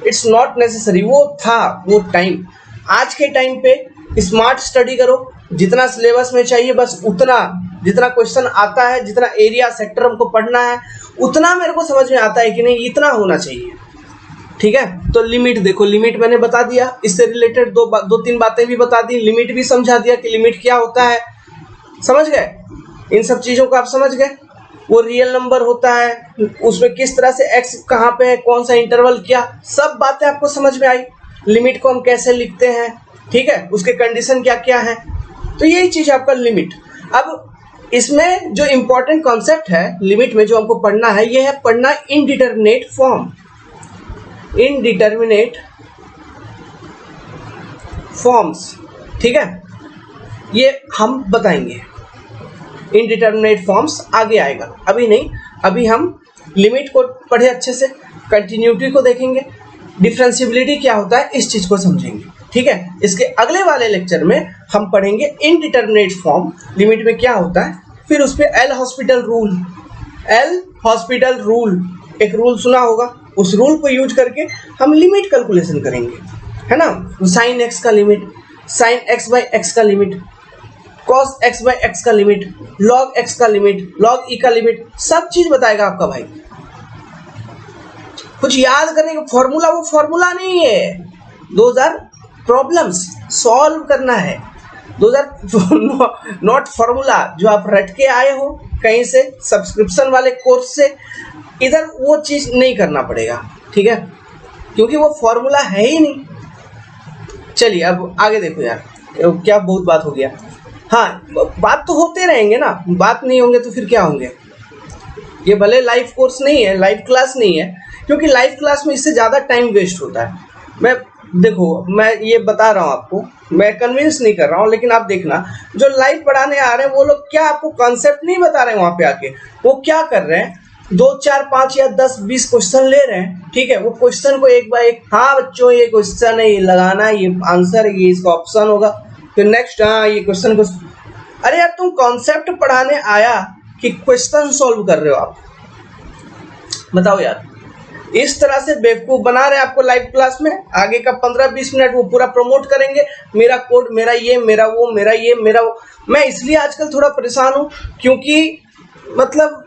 It's not necessary. वो था वो टाइम। आज के टाइम पे स्मार्ट स्टडी करो, जितना सिलेबस में चाहिए बस उतना, जितना क्वेश्चन आता है, जितना एरिया सेक्टर हमको पढ़ना है उतना मेरे को समझ में आता है कि नहीं, इतना होना चाहिए। ठीक है, तो लिमिट देखो, लिमिट मैंने बता दिया, इससे रिलेटेड दो तीन बातें भी बता दी, लिमिट भी समझा दिया कि लिमिट क्या होता है। समझ गए, इन सब चीज़ों को आप समझ गए। वो रियल नंबर होता है, उसमें किस तरह से x कहाँ पे है, कौन सा इंटरवल, क्या, सब बातें आपको समझ में आई। लिमिट को हम कैसे लिखते हैं, ठीक है, उसके कंडीशन क्या क्या है। तो यही चीज़ आपका लिमिट। अब इसमें जो इम्पोर्टेंट कॉन्सेप्ट है लिमिट में जो हमको पढ़ना है, ये है पढ़ना इनडिटर्मिनेट फॉर्म। इनडिटर्मिनेट फॉर्म्स, ठीक है, ये हम बताएंगे। इनडिटर्मिनेट फॉर्म्स आगे आएगा, अभी नहीं। अभी हम लिमिट को पढ़े अच्छे से, कंटिन्यूटी को देखेंगे, डिफरेंशिएबिलिटी क्या होता है इस चीज़ को समझेंगे। ठीक है, इसके अगले वाले लेक्चर में हम पढ़ेंगे इनडिटर्मिनेट फॉर्म, लिमिट में क्या होता है, फिर उस पर L hospital rule. L hospital rule, एक रूल सुना होगा, उस रूल को यूज करके हम लिमिट कैलकुलेशन करेंगे, है ना। साइन एक्स का limit, sine x by x का लिमिट, cos x बाय x का लिमिट, log x का लिमिट, log e का लिमिट, सब चीज बताएगा आपका भाई। कुछ याद करने का फॉर्मूला, वो फॉर्मूला नहीं है, दोज आर प्रॉब्लम्स सॉल्व करना है, दोज आर नॉट फॉर्मूला जो आप रट के आए हो कहीं से सब्सक्रिप्शन वाले कोर्स से, इधर वो चीज नहीं करना पड़ेगा, ठीक है, क्योंकि वो फॉर्मूला है ही नहीं। चलिए अब आगे देखो यार, क्या बहुत बात हो गया। हाँ, बात तो होते रहेंगे ना, बात नहीं होंगे तो फिर क्या होंगे। ये भले लाइव कोर्स नहीं है, लाइव क्लास नहीं है, क्योंकि लाइव क्लास में इससे ज़्यादा टाइम वेस्ट होता है। मैं ये बता रहा हूँ आपको, मैं कन्विंस नहीं कर रहा हूँ, लेकिन आप देखना जो लाइव पढ़ाने आ रहे हैं वो लोग क्या आपको कॉन्सेप्ट नहीं बता रहे हैं वहाँ पे आके, वो क्या कर रहे हैं, 2 4 5 या 10 20 क्वेश्चन ले रहे हैं, ठीक है, वो क्वेश्चन को एक बाय एक, हाँ बच्चों ये क्वेश्चन है, ये लगाना, ये आंसर है, ये इसका ऑप्शन होगा, फिर नेक्स्ट, हाँ ये क्वेश्चन को। अरे यार तुम कॉन्सेप्ट पढ़ाने आया कि क्वेश्चन सॉल्व कर रहे हो आप, बताओ यार। इस तरह से बेवकूफ बना रहे हैं आपको लाइव क्लास में। आगे का 15-20 मिनट वो पूरा प्रमोट करेंगे, मेरा कोड, मेरा ये, मेरा वो, मेरा ये, मेरा वो। मैं इसलिए आजकल थोड़ा परेशान हूँ क्योंकि मतलब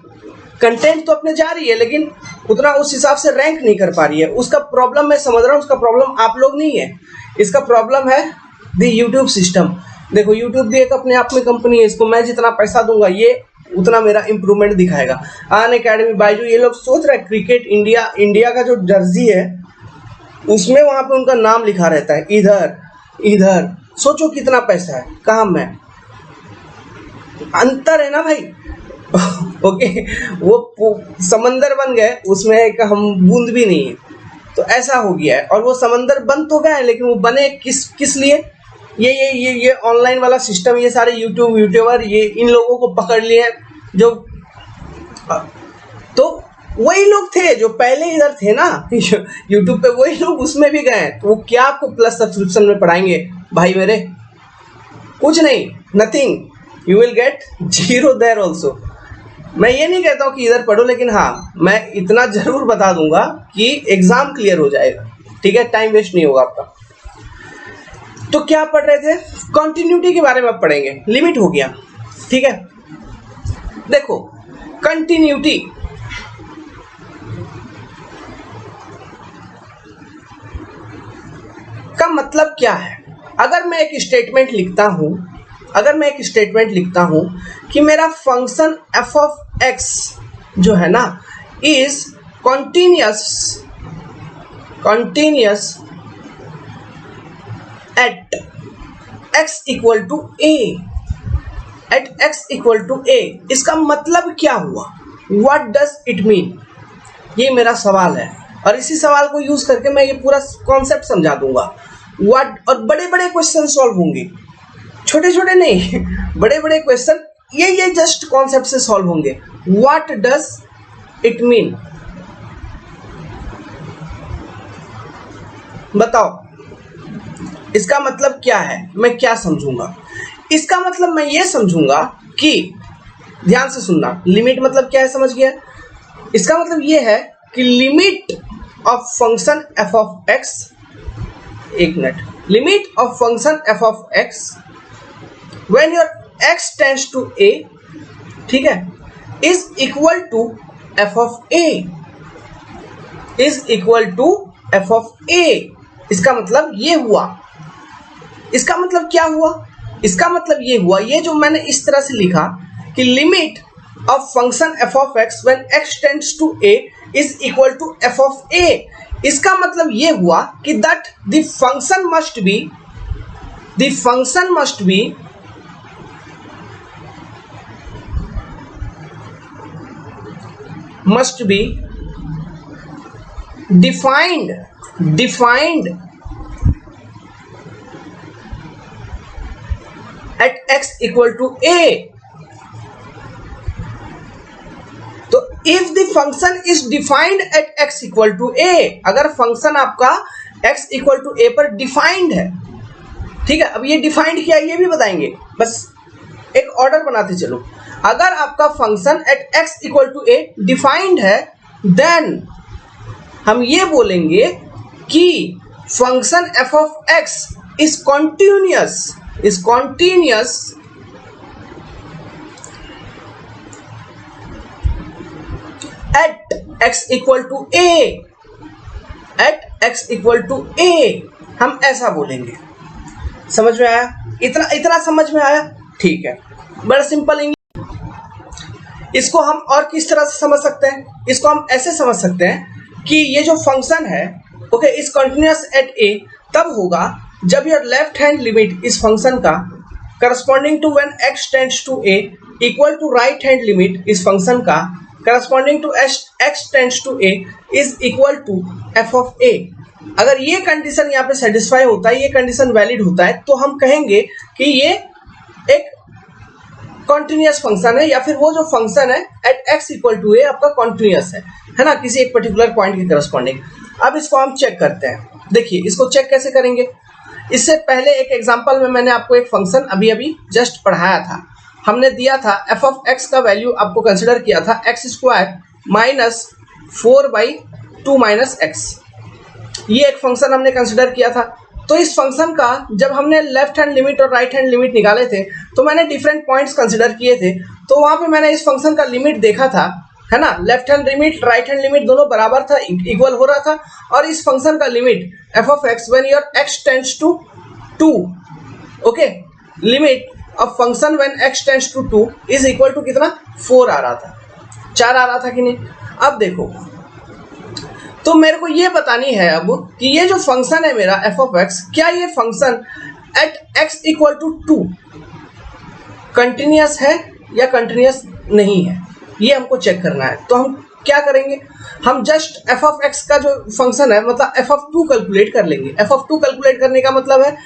कंटेंट तो अपने जा रही है, लेकिन उतना उस हिसाब से रैंक नहीं कर पा रही है। उसका प्रॉब्लम मैं समझ रहा हूँ, उसका प्रॉब्लम आप लोग नहीं है, इसका प्रॉब्लम है दी यूट्यूब सिस्टम। देखो यूट्यूब भी एक अपने आप में कंपनी है, इसको मैं जितना पैसा दूंगा ये उतना मेरा इंप्रूवमेंट दिखाएगा। अनअकैडमी, बायजू, ये लोग सोच रहे हैं क्रिकेट इंडिया का जो जर्सी है उसमें वहां पे उनका नाम लिखा रहता है, इधर सोचो कितना पैसा है, कहाँ में अंतर है ना भाई। ओके, वो समंदर बन गए, उसमें एक हम बूंद भी नहीं है, तो ऐसा हो गया है। और वो समंदर बन तो गए, लेकिन वो बने किस लिए, ये ऑनलाइन वाला सिस्टम, ये सारे यूट्यूबर, ये इन लोगों को पकड़ लिए जो, तो वही लोग थे जो पहले इधर थे ना यूट्यूब पे, वही लोग उसमें भी गए। तो वो क्या आपको प्लस सब्सक्रिप्शन में पढ़ाएंगे भाई मेरे, कुछ नहीं, nothing, you will get 0 there also. मैं ये नहीं कहता हूँ कि इधर पढ़ो, लेकिन हाँ मैं इतना जरूर बता दूंगा कि एग्जाम क्लियर हो जाएगा, ठीक है, टाइम वेस्ट नहीं होगा आपका। तो क्या पढ़ रहे थे, कंटिन्यूटी के बारे में पढ़ेंगे, लिमिट हो गया, ठीक है। देखो कंटिन्यूटी का मतलब क्या है। अगर मैं एक स्टेटमेंट लिखता हूं कि मेरा फंक्शन f ऑफ x जो है ना is continuous at x equal to a, इसका मतलब क्या हुआ, व्हाट डज इट मीन, ये मेरा सवाल है। और इसी सवाल को यूज करके मैं ये पूरा कॉन्सेप्ट समझा दूंगा। और बड़े बड़े क्वेश्चन सॉल्व होंगे, छोटे छोटे नहीं, बड़े बड़े क्वेश्चन ये जस्ट कॉन्सेप्ट से सॉल्व होंगे। व्हाट डज इट मीन, बताओ इसका मतलब क्या है, मैं क्या समझूंगा। इसका मतलब मैं ये समझूंगा कि, ध्यान से सुनना, लिमिट मतलब क्या है समझ गया। इसका मतलब ये है कि limit of function f of x, एक minute, limit of function f of x when your x tends to a, ठीक है, is equal to f of a, is equal to f of a। इसका मतलब ये हुआ, इसका मतलब क्या हुआ, इसका मतलब ये हुआ, ये जो मैंने इस तरह से लिखा कि limit of function f of x when x tends to a is equal to f of a, इसका मतलब ये हुआ कि that the function must be defined at x equal to a। तो if the function is defined at x equal to a, अगर function आपका x equal to a पर defined है, ठीक है। अब ये डिफाइंड क्या है ये भी बताएंगे, बस एक ऑर्डर बनाते चलो। अगर आपका function at x equal to a defined है, देन हम ये बोलेंगे कि function f of x is continuous x equal to a, at x equal to a, हम ऐसा बोलेंगे। समझ में आया? इतना समझ में आया? ठीक है, बड़ा सिंपल इंग्लिश। इसको हम और किस तरह से समझ सकते हैं? इसको हम ऐसे समझ सकते हैं कि ये जो फंक्शन है okay is continuous at a तब होगा जब योर लेफ्ट हैंड लिमिट इस फंक्शन का corresponding to when x tends to a equal to right hand limit इस फंक्शन का corresponding to x tends to a is equal to f of a। अगर ये condition यहाँ पे satisfy होता है, ये कंडीशन वैलिड होता है, तो हम कहेंगे कि ये एक कॉन्टिन्यूअस फंक्शन है, या फिर वो जो फंक्शन है at x equal to a आपका कॉन्टिन्यूअस है ना, किसी एक पर्टिकुलर पॉइंट के करस्पॉन्डिंग। अब इसको हम चेक करते हैं। देखिए इसको चेक कैसे करेंगे। इससे पहले एक एग्जांपल में मैंने आपको एक फंक्शन अभी अभी जस्ट पढ़ाया था। हमने दिया था f ऑफ x का वैल्यू आपको कंसिडर किया था x square minus 4/2 minus x। ये एक फंक्शन हमने कंसिडर किया था। तो इस फंक्शन का जब हमने लेफ्ट हैंड लिमिट और राइट हैंड लिमिट निकाले थे तो मैंने डिफरेंट पॉइंट्स कंसिडर किए थे। तो वहां पे मैंने इस फंक्शन का लिमिट देखा था, है ना, left hand limit right hand limit दोनों बराबर था, इक्वल हो रहा था। और इस फंक्शन का limit f of x when your x tends to 2, okay, limit of function when x tends to 2 is equal to कितना 4 आ रहा था, 4 आ रहा था कि नहीं। अब देखो, तो मेरे को ये बतानी है अब कि ये जो फंक्शन है मेरा f ऑफ x, क्या ये function at x equal to 2 continuous है या कंटिन्यूअस नहीं है, ये हमको चेक करना है। तो हम क्या करेंगे, हम जस्ट f ऑफ x का जो फंक्शन है मतलब f ऑफ 2 कैलकुलेट कर लेंगे। f ऑफ 2 कैलकुलेट करने का मतलब है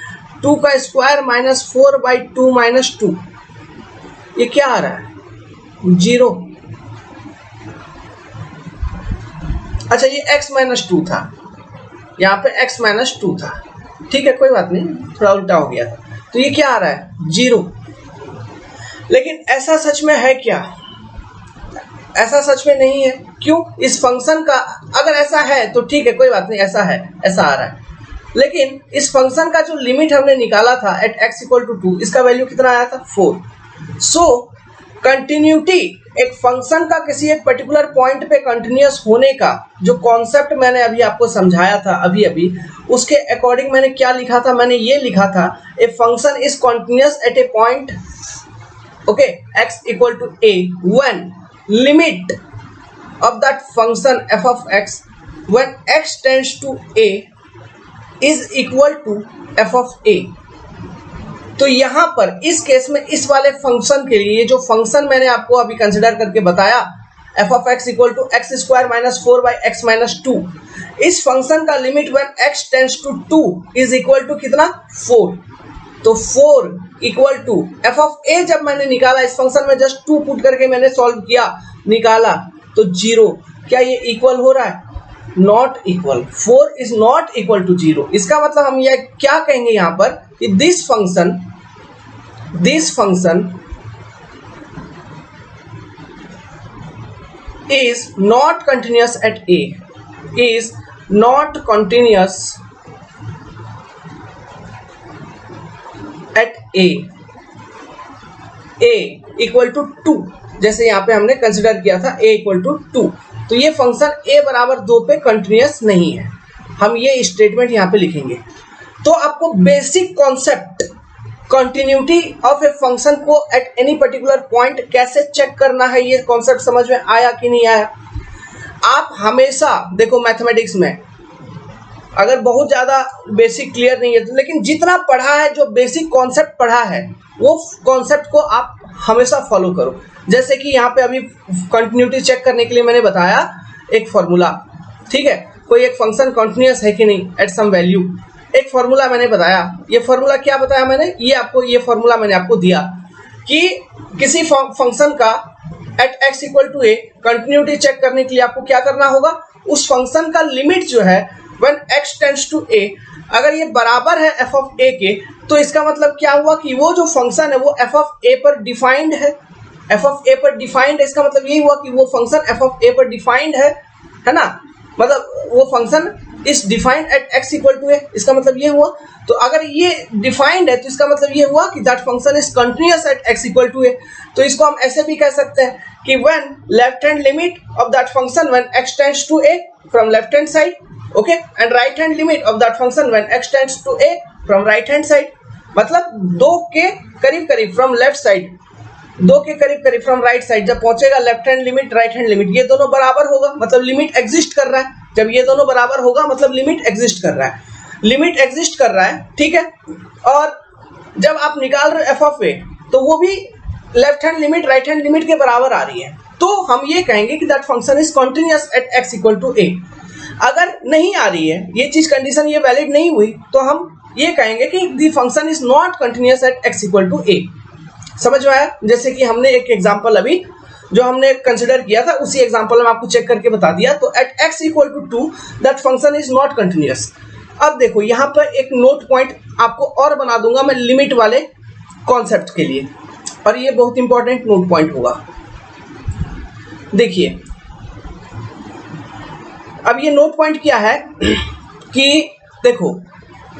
2 का स्क्वायर माइनस 4/2 माइनस 2, ये क्या आ रहा है 0। अच्छा ये x माइनस 2 था, यहाँ पे x माइनस 2 था, ठीक है कोई बात नहीं, थोड़ा उल्टा हो गया। तो ये क्या आ रहा है 0। लेकिन ऐसा सच में है क्या? ऐसा सच में नहीं है। क्यों? इस फंक्शन का अगर ऐसा है तो ठीक है कोई बात नहीं, ऐसा है, ऐसा आ रहा है। लेकिन इस फंक्शन का जो लिमिट हमने निकाला था एट x इक्वल टू 2, इसका वैल्यू कितना आया था 4। सो कंटिन्यूटी, एक फंक्शन का किसी एक पर्टिकुलर पॉइंट पे कंटिन्यूअस होने का जो कॉन्सेप्ट मैंने अभी आपको समझाया था अभी अभी, उसके अकॉर्डिंग मैंने क्या लिखा था, मैंने ये लिखा था a function is continuous at a point okay x equal to a when limit of that function f of x when x tends to a is equal to f of a। तो यहाँ पर इस case में इस वाले function के लिए जो फंक्शन मैंने आपको अभी कंसिडर करके बताया f of x equal to x squared minus 4/x minus 2, इस फंक्शन का limit when x tends to 2 is equal to कितना 4। तो 4 equal to f of a जब मैंने निकाला इस फंक्शन में जस्ट 2 पुट करके मैंने सॉल्व किया, निकाला तो 0। क्या ये इक्वल हो रहा है? Not equal. 4 is not equal to 0। इसका मतलब हम ये क्या कहेंगे यहाँ पर कि this function is not continuous at a, is not continuous at a equal to 2, जैसे यहाँ पे हमने कंसिडर किया था a इक्वल टू 2। तो ये फंक्शन a बराबर 2 पे कंटिन्यूअस नहीं है, हम ये स्टेटमेंट यहाँ पे लिखेंगे। तो आपको basic concept continuity of a function को एट एनी पर्टिकुलर पॉइंट कैसे चेक करना है, ये कॉन्सेप्ट समझ में आया कि नहीं आया? आप हमेशा देखो मैथमेटिक्स में अगर बहुत ज़्यादा बेसिक क्लियर नहीं है तो, लेकिन जितना पढ़ा है, जो बेसिक कॉन्सेप्ट पढ़ा है वो कॉन्सेप्ट को आप हमेशा फॉलो करो। जैसे कि यहाँ पे अभी कंटिन्यूटी चेक करने के लिए मैंने बताया एक फॉर्मूला, ठीक है, कोई एक फंक्शन कंटिन्यूअस है कि नहीं एट सम वैल्यू, एक फॉर्मूला मैंने बताया। ये फॉर्मूला क्या बताया मैंने, ये फॉर्मूला मैंने आपको दिया कि किसी फंक्शन का at x equal to a continuity check करने के लिए आपको क्या करना होगा, उस फंक्शन का लिमिट जो है when x tends to a, अगर ये बराबर है f ऑफ a के, तो इसका मतलब क्या हुआ कि वो जो फंक्शन है वो f ऑफ a पर डिफाइंड है। f ऑफ a पर डिफाइंड है, इसका मतलब यही हुआ कि वो फंक्शन f ऑफ a पर डिफाइंड है ना, मतलब वो function is defined at x equal to a, इसका मतलब ये हुआ। तो अगर ये डिफाइंड है तो इसका मतलब ये हुआ कि that function is continuous at x equal to a। तो इसको हम ऐसे भी कह सकते हैं कि when left hand limit of that function when x tends to a from left hand side, okay, and right hand limit of that function when x tends to a from right hand side, मतलब दो के करीब करीब from left side, दो के करीब करीब from right side जब पहुंचेगा left hand limit right hand limit, ये दोनों बराबर होगा मतलब लिमिट एग्जिस्ट कर रहा है। जब ये दोनों बराबर होगा मतलब लिमिट एग्जिस्ट कर रहा है, लिमिट एग्जिस्ट कर रहा है, ठीक है। और जब आप निकाल रहे एफ ऑफ ए तो वो भी left hand limit right hand limit के बराबर आ रही है, तो हम ये कहेंगे कि that function is continuous at x equal to a. अगर नहीं आ रही है ये चीज, कंडीशन ये वैलिड नहीं हुई, तो हम ये कहेंगे कि the function is not continuous at x equal to a. समझ में आया? जैसे कि हमने एक एग्जांपल अभी जो हमने कंसिडर किया था उसी एग्जांपल में आपको चेक करके बता दिया। तो at x equal to 2 that function is not continuous. अब देखो यहाँ पर एक नोट पॉइंट आपको और बना दूंगा मैं लिमिट वाले कॉन्सेप्ट के लिए, और ये बहुत इंपॉर्टेंट नोट पॉइंट होगा। देखिए अब ये नोट पॉइंट क्या है कि देखो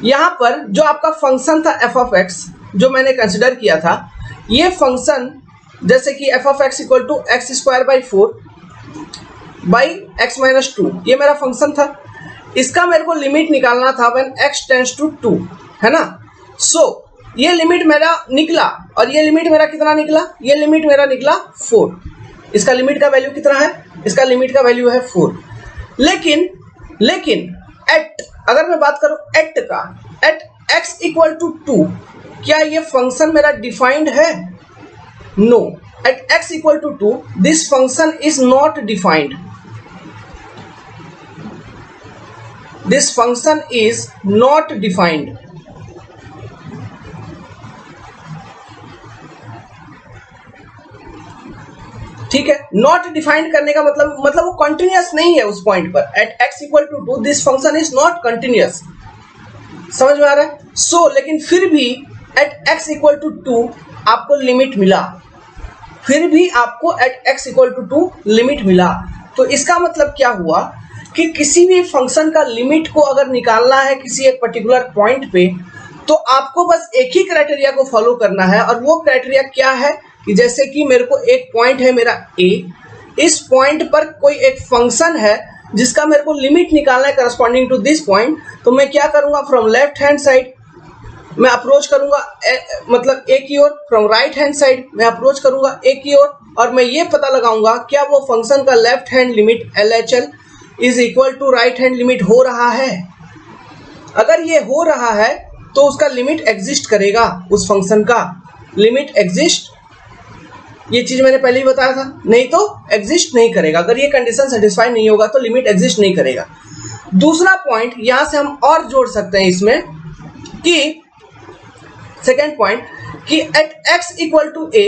यहाँ पर जो आपका फंक्शन था एफ ऑफ एक्स जो मैंने कंसिडर किया था, ये फंक्शन जैसे कि f of x equal to x squared by 4 by x minus 2, ये मेरा फंक्शन था। इसका मेरे को लिमिट निकालना था व्हेन एक्स टेंड्स टू 2, है ना। सो ये लिमिट मेरा निकला, और ये लिमिट मेरा कितना निकला, ये लिमिट मेरा निकला 4। इसका लिमिट का वैल्यू कितना है, इसका लिमिट का वैल्यू है 4। लेकिन एट, अगर मैं बात करूं एट का, एट एक्स इक्वल टू 2, क्या ये फंक्शन मेरा डिफाइंड है? No, at x equal to 2 this function is not defined, this function is not defined. ठीक है, नॉट डिफाइंड करने का मतलब वो कंटिन्यूअस नहीं है उस पॉइंट पर। At x equal to 2 this function is not continuous. समझ में आ रहा है? सो लेकिन फिर भी एट x इक्वल टू 2 आपको लिमिट मिला, फिर भी आपको at x equal to 2 limit मिला। तो इसका मतलब क्या हुआ कि किसी भी फंक्शन का लिमिट को अगर निकालना है किसी एक पर्टिकुलर पॉइंट पे, तो आपको बस एक ही क्राइटेरिया को फॉलो करना है। और वो क्राइटेरिया क्या है कि जैसे कि मेरे को एक पॉइंट है मेरा a, इस पॉइंट पर कोई एक फंक्शन है जिसका मेरे को लिमिट निकालना है करस्पॉन्डिंग टू दिस पॉइंट, तो मैं क्या करूंगा, फ्रॉम लेफ्ट हैंड साइड मैं अप्रोच करूंगा मतलब ए की ओर, फ्रॉम राइट हैंड साइड मैं अप्रोच करूंगा ए की ओर, और मैं ये पता लगाऊंगा क्या वो फंक्शन का left hand limit LHL is equal to right hand limit हो रहा है। अगर ये हो रहा है तो उसका लिमिट एग्जिस्ट करेगा, उस फंक्शन का लिमिट एग्जिस्ट, ये चीज मैंने पहले ही बताया था, नहीं तो एग्जिस्ट नहीं करेगा। अगर ये कंडीशन सेटिस्फाई नहीं होगा तो लिमिट एग्जिस्ट नहीं करेगा। दूसरा पॉइंट यहां से हम और जोड़ सकते हैं इसमें कि सेकेंड पॉइंट कि at x equal to a,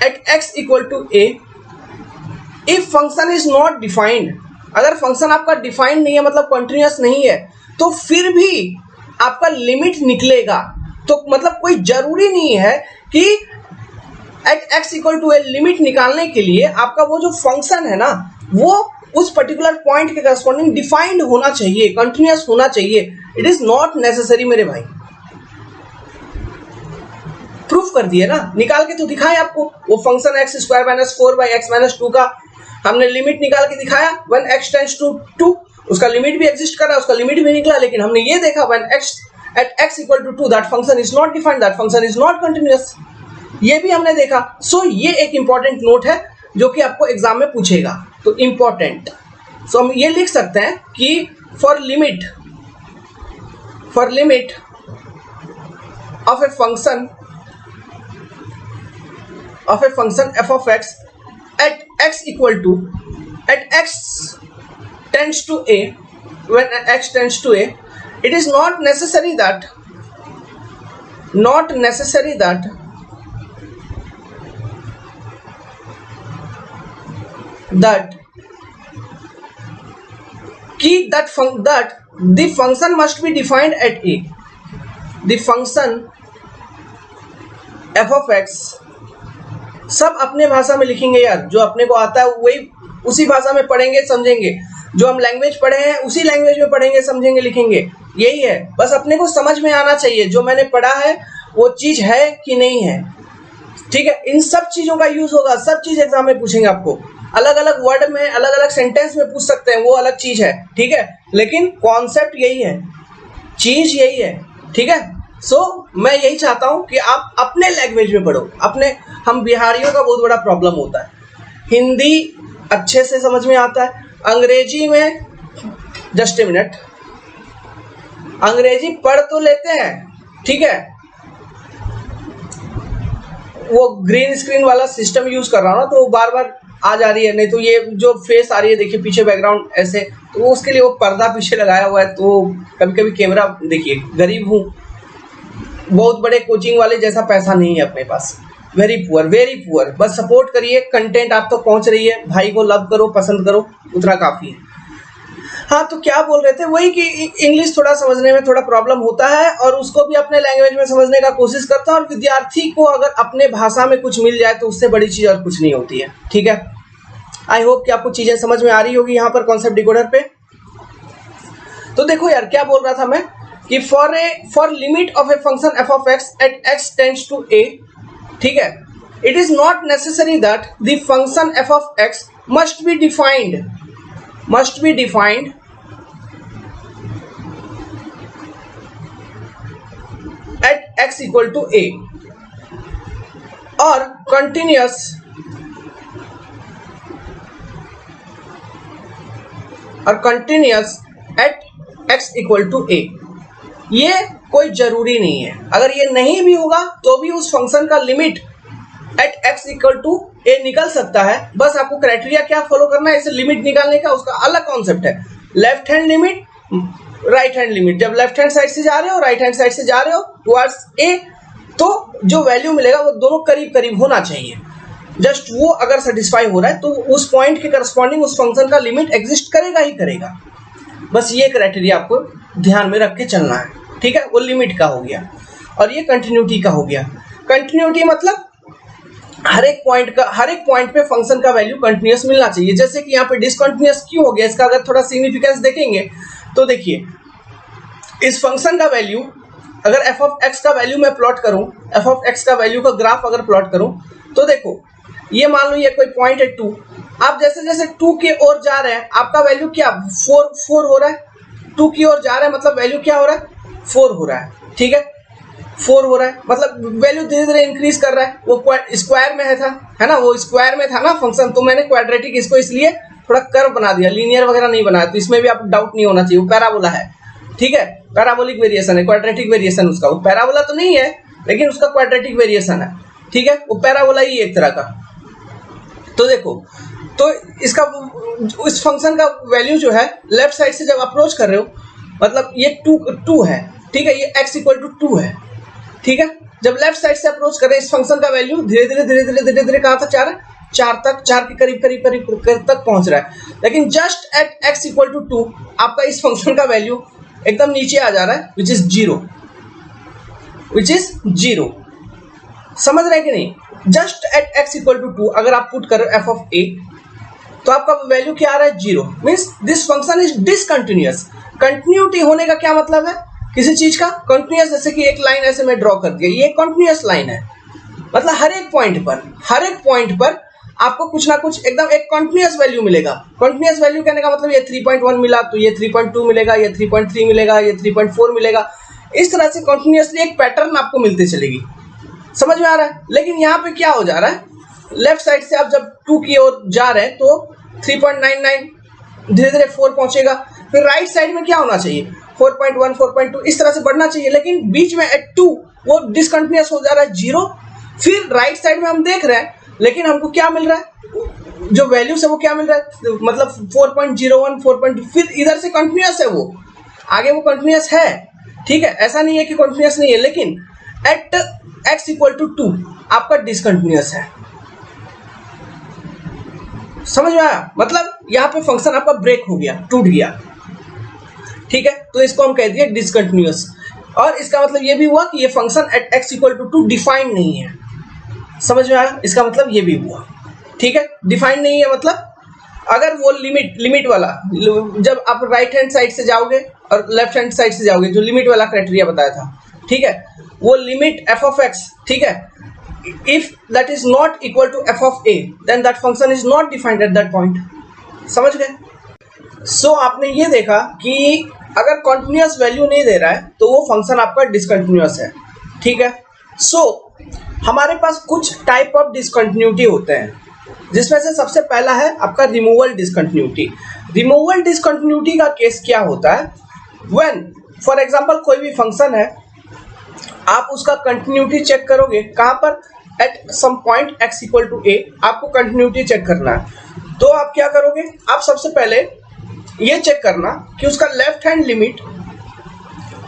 at x equal to a if function is not defined, अगर फंक्शन आपका डिफाइंड नहीं है मतलब कंटिन्यूअस नहीं है, तो फिर भी आपका लिमिट निकलेगा। तो मतलब कोई जरूरी नहीं है कि at x equal to a limit निकालने के लिए आपका वो जो फंक्शन है ना वो उस पर्टिकुलर पॉइंट के करस्पॉन्डिंग डिफाइंड होना चाहिए, कंटिन्यूअस होना चाहिए। इट इज नॉट नेसेसरी मेरे भाई। प्रूफ कर दिए ना, निकाल के तो दिखाए आपको। वो function x squared minus 4 by x minus 2 का हमने लिमिट निकाल के दिखाया व्हेन एक्स टेंड्स टू 2, उसका लिमिट भी एग्जिस्ट कर रहा है, उसका लिमिट भी निकला। लेकिन हमने ये देखा when x at x equal to 2 that function is not defined, that function is not continuous, ये भी हमने देखा। सो ये एक इंपॉर्टेंट नोट है जो कि आपको एग्जाम में पूछेगा, तो इंपॉर्टेंट। सो हम ये लिख सकते हैं कि for limit of a function f of x at x equal to at x tends to a, when x tends to a, it is not necessary that the function must be defined at a, the function f of x, सब अपने भाषा में लिखेंगे यार, जो अपने को आता है वही उसी भाषा में पढ़ेंगे समझेंगे, जो हम लैंग्वेज पढ़े हैं उसी लैंग्वेज में पढ़ेंगे समझेंगे लिखेंगे, यही है। बस अपने को समझ में आना चाहिए जो मैंने पढ़ा है वो चीज है कि नहीं है, ठीक है, इन सब चीजों का यूज होगा, सब चीज एग्जाम में पूछेंगे आपको, अलग अलग वर्ड में अलग अलग सेंटेंस में पूछ सकते हैं, वो अलग चीज है, ठीक है, लेकिन कॉन्सेप्ट यही है, चीज यही है, ठीक है। सो मैं यही चाहता हूं कि आप अपने लैंग्वेज में पढ़ो, अपने, हम बिहारियों का बहुत बड़ा प्रॉब्लम होता है, हिंदी अच्छे से समझ में आता है, अंग्रेजी में जस्ट ए मिनट, अंग्रेजी पढ़ तो लेते हैं, ठीक है, वो ग्रीन स्क्रीन वाला सिस्टम यूज कर रहा हूं ना, तो बार बार आ जा रही है, नहीं तो ये जो फेस आ रही है देखिए पीछे बैकग्राउंड ऐसे, तो वो उसके लिए वो पर्दा पीछे लगाया हुआ है, तो कभी कभी कैमरा, देखिए गरीब हूँ, बहुत बड़े कोचिंग वाले जैसा पैसा नहीं है अपने पास, वेरी पुअर, बस सपोर्ट करिए, कंटेंट आप तक पहुंच रही है, भाई को लव करो, पसंद करो, उतना काफी है। हाँ, तो क्या बोल रहे थे, वही कि इंग्लिश थोड़ा समझने में थोड़ा प्रॉब्लम होता है, और उसको भी अपने लैंग्वेज में समझने का कोशिश करता है, और विद्यार्थी को अगर अपने भाषा में कुछ मिल जाए तो उससे बड़ी चीज और कुछ नहीं होती है, ठीक है। आई होप कि आपको चीजें समझ में आ रही होगी यहाँ पर कॉन्सेप्ट डिकोडर पे। तो देखो यार, क्या बोल रहा था मैं कि for limit of a function f of x at x tends to a, ठीक है, it is not necessary that the function f of x must be defined at x equal to a or continuous at x equal to a। ये कोई जरूरी नहीं है, अगर ये नहीं भी होगा तो भी उस फंक्शन का limit at x equal to a निकल सकता है, बस आपको क्राइटेरिया क्या फॉलो करना है, इसे लिमिट निकालने का, उसका अलग कॉन्सेप्ट है, left hand limit, right hand limit. जब लेफ्ट हैंड साइड से जा रहे हो, राइट हैंड साइड से जा रहे हो टुवर्ड्स a, तो जो वैल्यू मिलेगा वो दोनों करीब करीब होना चाहिए, जस्ट वो अगर सेटिस्फाई हो रहा है तो उस पॉइंट के करस्पॉन्डिंग उस फंक्शन का लिमिट एग्जिस्ट करेगा ही करेगा, बस ये क्राइटेरिया आपको ध्यान में रख के चलना है, ठीक है। वो लिमिट का हो गया, और ये कंटिन्यूटी का हो गया। कंटिन्यूटी मतलब हर एक पॉइंट पे फंक्शन का वैल्यू कंटिन्यूअस मिलना चाहिए, जैसे कि यहाँ पे डिसकंटिन्यूअस क्यों हो गया, इसका अगर थोड़ा सिग्निफिकेंस देखेंगे तो देखिए, इस फंक्शन का वैल्यू अगर एफ ऑफ एक्स का वैल्यू मैं प्लॉट करूं, एफ ऑफ एक्स का वैल्यू का ग्राफ अगर प्लॉट करूं, तो देखो ये मान लो ये कोई पॉइंट है 2, आप जैसे जैसे 2 की ओर जा रहे हैं आपका वैल्यू क्या 4 हो रहा है, 2 की ओर जा रहा है मतलब वैल्यू क्या हो रहा है, 4 हो रहा है, ठीक है, 4 हो रहा है, मतलब वैल्यू धीरे धीरे इंक्रीज कर रहा है। वो स्क्वायर में है ना, वो स्क्वायर में था ना फंक्शन, तो मैंने क्वाड्रेटिक इसको इसलिए थोड़ा कर्व बना दिया, लीनियर वगैरह नहीं बनाया, तो इसमें भी आपको डाउट नहीं होना चाहिए, वो पैराबोला है, ठीक है, पैराबोलिक वेरिएशन है, क्वाड्रेटिक वेरिएशन उसका, वो पैराबोला तो नहीं है लेकिन उसका क्वाड्रेटिक वेरिएशन है, ठीक है, वो पैराबोला ही एक तरह का। तो देखो, तो इसका इस फंक्शन का वैल्यू जो है लेफ्ट साइड से जब अप्रोच कर रहे हो, मतलब ये 2 है, ठीक है, ये x इक्वल टू 2 है, ठीक है, जब लेफ्ट साइड से अप्रोच कर रहे हैं इस फंक्शन का वैल्यू धीरे धीरे कहाँ तक जा रहा है, 4 के करीब तक पहुंच रहा है, लेकिन just at x equal to 2 आपका इस फंक्शन का वैल्यू एकदम नीचे आ जा रहा है, विच इज जीरो। समझ रहे हैं कि नहीं, just at x equal to 2 अगर आप पुट करो f ऑफ a, तो आपका वैल्यू क्या आ रहा है, 0, means this function is discontinuous. Continuity होने का क्या मतलब है, किसी चीज का कंटिन्यूअस, जैसे कि एक लाइन ऐसे मैं ड्रॉ कर दिया, ये कंटिन्यूअस लाइन है, मतलब हर एक पॉइंट पर आपको कुछ ना कुछ एकदम एक कंटिन्यूअस वैल्यू मिलेगा। कंटिन्यूअस वैल्यू कहने का मतलब ये 3.1 मिला तो ये 3.2 मिलेगा, ये 3.3 मिलेगा, ये 3.4 मिलेगा, इस तरह से कंटिन्यूअसली एक पैटर्न आपको मिलती चलेगी। समझ में आ रहा है। लेकिन यहाँ पे क्या हो जा रहा है, लेफ्ट साइड से आप जब 2 की ओर जा रहे हैं तो 3.99 धीरे धीरे 4 पहुंचेगा, फिर राइट साइड में क्या होना चाहिए 4.1 4.2 इस तरह से बढ़ना चाहिए, लेकिन बीच में एट 2 वो डिसकंटिन्यूअस हो जा रहा है 0। फिर राइट साइड में हम देख रहे हैं, लेकिन हमको क्या मिल रहा है, जो वैल्यू है वो क्या मिल रहा है, मतलब 4.01 4. फिर इधर से कंटिन्यूअस है, वो आगे वो कंटिन्यूअस है, ठीक है, ऐसा नहीं है कि कंटिन्यूअस नहीं है, लेकिन एट x इक्वल टू 2 आपका डिसकंटिन्यूअस है। समझ में आया, मतलब यहाँ पे फंक्शन आपका ब्रेक हो गया, टूट गया, ठीक है, तो इसको हम कह दिए डिसकंटिन्यूअस। और इसका मतलब ये भी हुआ कि ये function at x equal to 2 defined नहीं है। समझ में आया, इसका मतलब ये भी हुआ, ठीक है, डिफाइंड नहीं है, मतलब अगर वो लिमिट वाला, जब आप राइट हैंड साइड से जाओगे और लेफ्ट हैंड साइड से जाओगे, जो लिमिट वाला क्राइटेरिया बताया था, ठीक है, वो लिमिट f ऑफ x, ठीक है, if that is not equal to f of a, then that function is not defined at that point. समझ गए? सो आपने ये देखा कि अगर कॉन्टिन्यूअस वैल्यू नहीं दे रहा है तो वो फंक्शन आपका डिसकंटिन्यूअस है, ठीक है। सो हमारे पास कुछ टाइप ऑफ डिसकंटिन्यूटी होते हैं, जिसमें से सबसे पहला है आपका रिमूवल डिसकंटिन्यूटी। रिमूवल डिसकंटिन्यूटी का केस क्या होता है? व्हेन फॉर एग्जांपल कोई भी फंक्शन है, आप उसका कंटिन्यूटी चेक करोगे कहाँ पर? At some point x equal to a आपको कंटिन्यूटी चेक करना है। तो आप क्या करोगे? आप सबसे पहले ये चेक करना कि उसका लेफ्ट हैंड लिमिट,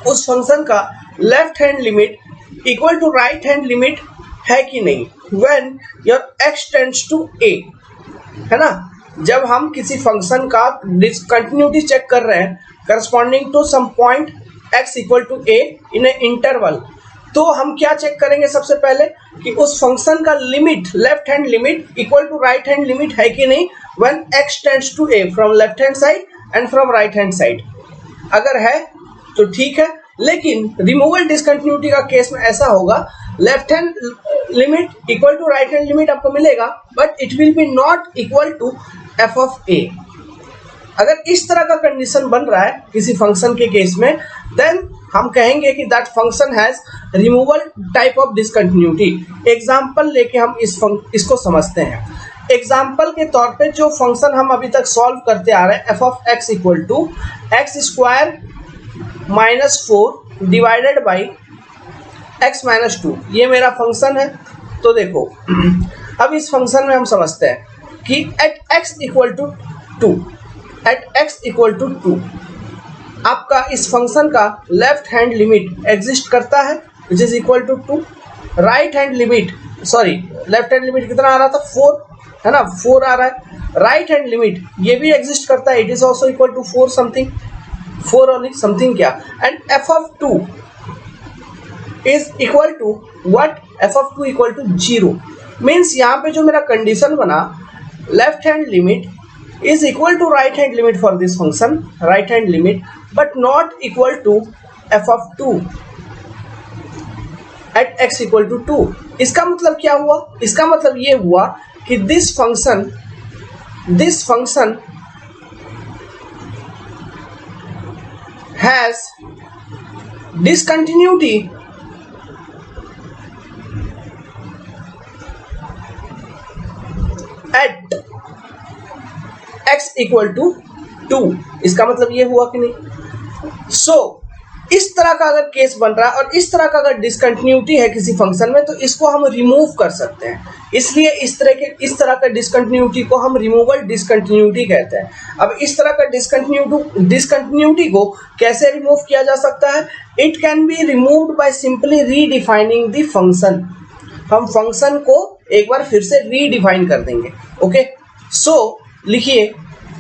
उस फंक्शन का left hand limit equal to right hand limit है कि नहीं, when your x tends to a, है ना। जब हम किसी फंक्शन का कंटिन्यूटी चेक कर रहे हैं corresponding to some point x equal to a in a interval, तो हम क्या चेक करेंगे? सबसे पहले कि उस फंक्शन का limit, left hand limit equal to right hand limit है कि नहीं, when x tends to a from left hand side and from right hand side. अगर है तो ठीक है, लेकिन रिमूवल डिसकंटिन्यूटी का केस में ऐसा होगा, left hand limit equal to right hand limit आपको मिलेगा, but it will be not equal to f of a। अगर इस तरह का कंडीशन बन रहा है किसी फंक्शन के केस में, देन हम कहेंगे कि that function has removal type of discontinuity. Example लेके हम इसको समझते हैं। एग्जाम्पल के तौर पे जो फंक्शन हम अभी तक सॉल्व करते आ रहे हैं, f of x equal to x squared minus 4 divided by x minus 2, ये मेरा फंक्शन है। तो देखो अब इस फंक्शन में हम समझते हैं कि at x equal to 2, at x equal to 2 आपका इस फंक्शन का लेफ्ट हैंड लिमिट एग्जिस्ट करता है, which is equal to 2। Right hand limit, sorry left hand limit कितना आ रहा था? 4, है ना, 4 आ रहा है। राइट हैंड लिमिट ये भी एग्जिस्ट करता है, it is also equal to 4 something, 4 only something क्या, and f of 2 is equal to what? F of 2 equal to 0। Means यहाँ पे जो मेरा कंडीशन बना, left hand limit is equal to right hand limit for this function, right hand limit, but not equal to f of 2 at x equal to 2। इसका मतलब क्या हुआ? इसका मतलब ये हुआ कि this function has discontinuity at x equal to 2। इसका मतलब ये हुआ कि नहीं? सो इस तरह का अगर केस बन रहा है और इस तरह का अगर डिसकंटिन्यूटी है किसी फंक्शन में, तो इसको हम रिमूव कर सकते हैं। इसलिए इस तरह का डिसकंटिन्यूटी को हम रिमूवल डिसकंटिन्यूटी कहते हैं। अब इस तरह का डिसकंटिन्यूटी को कैसे रिमूव किया जा सकता है? It can be removed by simply redefining the function. हम फंक्शन को एक बार फिर से रीडिफाइन कर देंगे। ओके, सो लिखिए,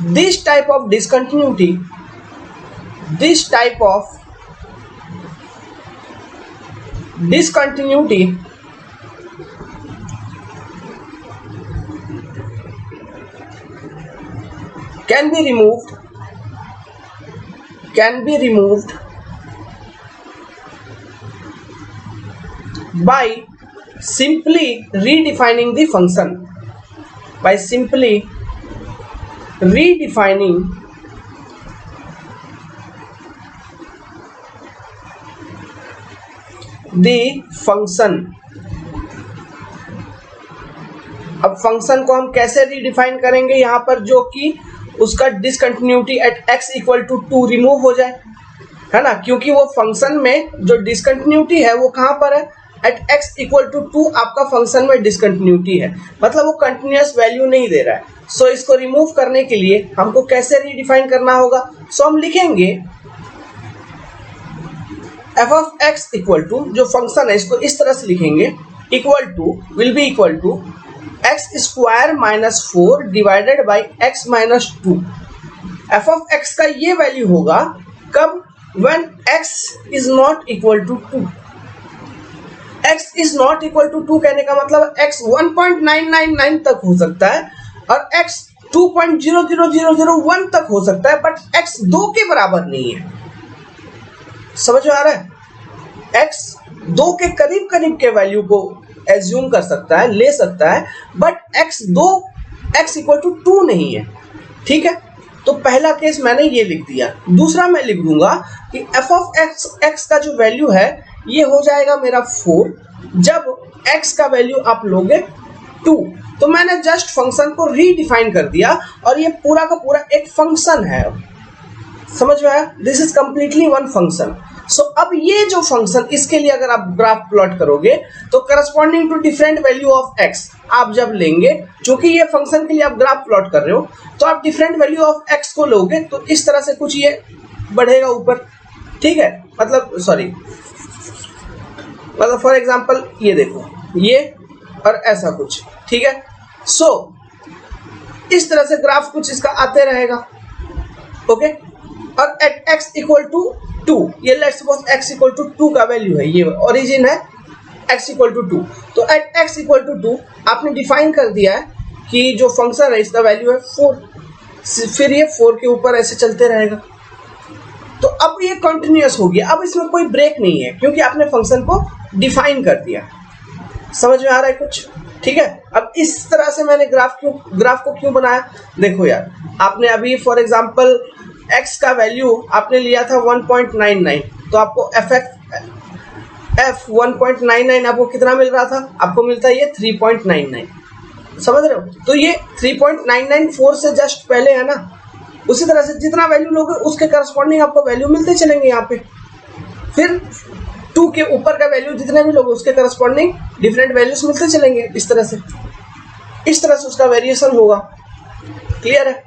this type of discontinuity, this type of discontinuity can be removed by simply redefining the function, by simply redefining the function। अब function को हम कैसे रीडिफाइन करेंगे? यहाँ पर जो कि उसका discontinuity at x equal to 2 remove हो जाए, है ना, क्योंकि वो फंक्शन में जो डिसकंटिन्यूटी है वो कहाँ पर है? एट x इक्वल टू 2 आपका फंक्शन में डिसकंटिन्यूटी है, मतलब वो कंटिन्यूअस वैल्यू नहीं दे रहा है। सो इसको रिमूव करने के लिए हमको कैसे रीडिफाइन करना होगा? सो हम लिखेंगे f of x equal to, जो फंक्शन है इसको इस तरह से लिखेंगे, equal to will be equal to x squared minus 4 divided by x minus 2। F of x का ये वैल्यू होगा कब? When x is not equal to 2। x is not equal to 2 कहने का मतलब x 1.999 तक हो सकता है और x 2.00001 तक हो सकता है, बट x 2 के बराबर नहीं है। समझ में आ रहा है? x 2 के करीब करीब के वैल्यू को एज्यूम कर सकता है, ले सकता है, बट x इक्वल टू 2 नहीं है। ठीक है, तो पहला केस मैंने ये लिख दिया। दूसरा मैं लिख दूंगा कि f ऑफ x का जो वैल्यू है ये हो जाएगा मेरा 4 जब x का वैल्यू आप लोगे 2। तो मैंने जस्ट फंक्शन को रीडिफाइन कर दिया और ये पूरा का पूरा एक फंक्शन है। समझ में आया? This is completely one function. So अब ये जो फंक्शन, इसके लिए अगर आप ग्राफ प्लॉट करोगे तो corresponding to different value of x आप जब लेंगे, चूंकि ये फंक्शन के लिए आप ग्राफ प्लॉट कर रहे हो तो आप डिफरेंट वैल्यू ऑफ x को लोगे तो इस तरह से कुछ ये बढ़ेगा ऊपर। ठीक है, मतलब फॉर एग्जांपल ये देखो, ये और ऐसा कुछ। ठीक है, सो इस तरह से ग्राफ कुछ इसका आते रहेगा। ओके, और एट x इक्वल टू 2, ये let's suppose x equal to 2 का वैल्यू है, ये ओरिजिन है x इक्वल टू 2। तो एट x इक्वल टू 2 आपने डिफाइन कर दिया है कि जो फंक्शन है इसका वैल्यू है 4, फिर ये 4 के ऊपर ऐसे चलते रहेगा। तो अब ये कंटिन्यूअस हो गया, अब इसमें कोई ब्रेक नहीं है क्योंकि आपने फंक्शन को डिफाइन कर दिया। समझ में आ रहा है कुछ? ठीक है, अब इस तरह से मैंने ग्राफ को क्यों बनाया? देखो यार, आपने अभी फॉर एग्जांपल x का वैल्यू आपने लिया था 1.99, तो आपको f 1.99 आपको कितना मिल रहा था? आपको मिलता है ये 3.99। समझ रहे हो? तो ये 3.994 से जस्ट पहले है ना। उसी तरह से जितना वैल्यू लोगे उसके करस्पॉन्डिंग आपको वैल्यू मिलते चलेंगे यहाँ पे। फिर 2 के ऊपर का वैल्यू जितने भी लोगे उसके करस्पॉन्डिंग डिफरेंट वैल्यूज मिलते चलेंगे। इस तरह से उसका वेरिएशन होगा। क्लियर है?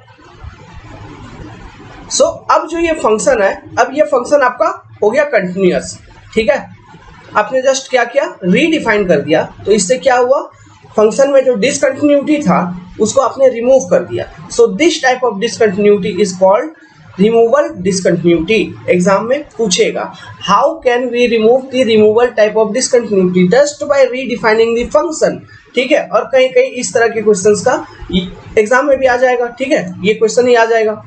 सो अब जो ये फंक्शन है, अब ये फंक्शन आपका हो गया कंटिन्यूअस। ठीक है, आपने जस्ट क्या किया? रीडिफाइन कर दिया। तो इससे क्या हुआ? फंक्शन में जो डिसकंटिन्यूटी था उसको आपने रिमूव कर दिया। So this type of discontinuity is called removal discontinuity. Exam में पूछेगा, how can we remove the removal type of discontinuity? Just by redefining the function. ठीक है, और कहीं कहीं इस तरह के क्वेश्चंस का एग्जाम में भी आ जाएगा। ठीक है, ये क्वेश्चन ही आ जाएगा।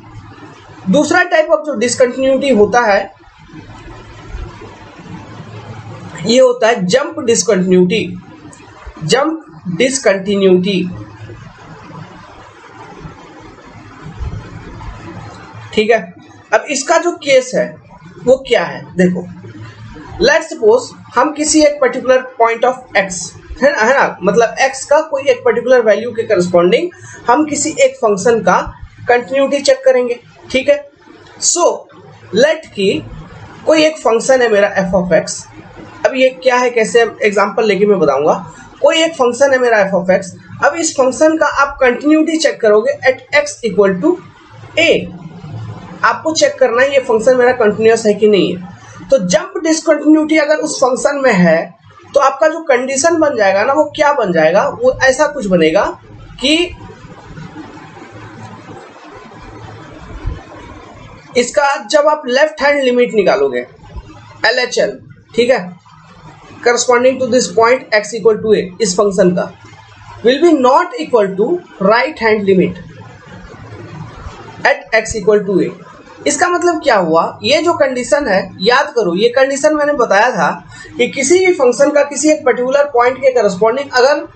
दूसरा टाइप ऑफ जो डिसकंटिन्यूटी होता है ये होता है जंप डिसकंटिन्यूटी। ठीक है, अब इसका जो केस है वो क्या है? देखो, लेट्स सपोज हम किसी एक पर्टिकुलर पॉइंट ऑफ x है ना, मतलब x का कोई एक पर्टिकुलर वैल्यू के करस्पॉन्डिंग हम किसी एक फंक्शन का कंटिन्यूटी चेक करेंगे। ठीक है, सो लेट की कोई एक फंक्शन है मेरा f ऑफ x। अब ये क्या है, कैसे एग्जांपल लेके मैं बताऊंगा। कोई एक फंक्शन है मेरा f ऑफ x। अब इस फंक्शन का आप कंटिन्यूटी चेक करोगे at x equal to a। आपको चेक करना है ये फंक्शन मेरा कंटिन्यूअस है कि नहीं है। तो जंप डिसकंटिन्यूटी अगर उस फंक्शन में है तो आपका जो कंडीशन बन जाएगा ना, वो क्या बन जाएगा? वो ऐसा कुछ बनेगा कि इसका जब आप लेफ्ट हैंड लिमिट निकालोगे LHL, ठीक है, corresponding to this point x equal to a, इस फंक्शन का will be not equal to right hand limit at x equal to a। इसका मतलब क्या हुआ? ये जो कंडीशन है, याद करो, ये कंडीशन मैंने बताया था कि किसी भी फंक्शन का किसी एक पर्टिकुलर पॉइंट के करस्पॉन्डिंग अगर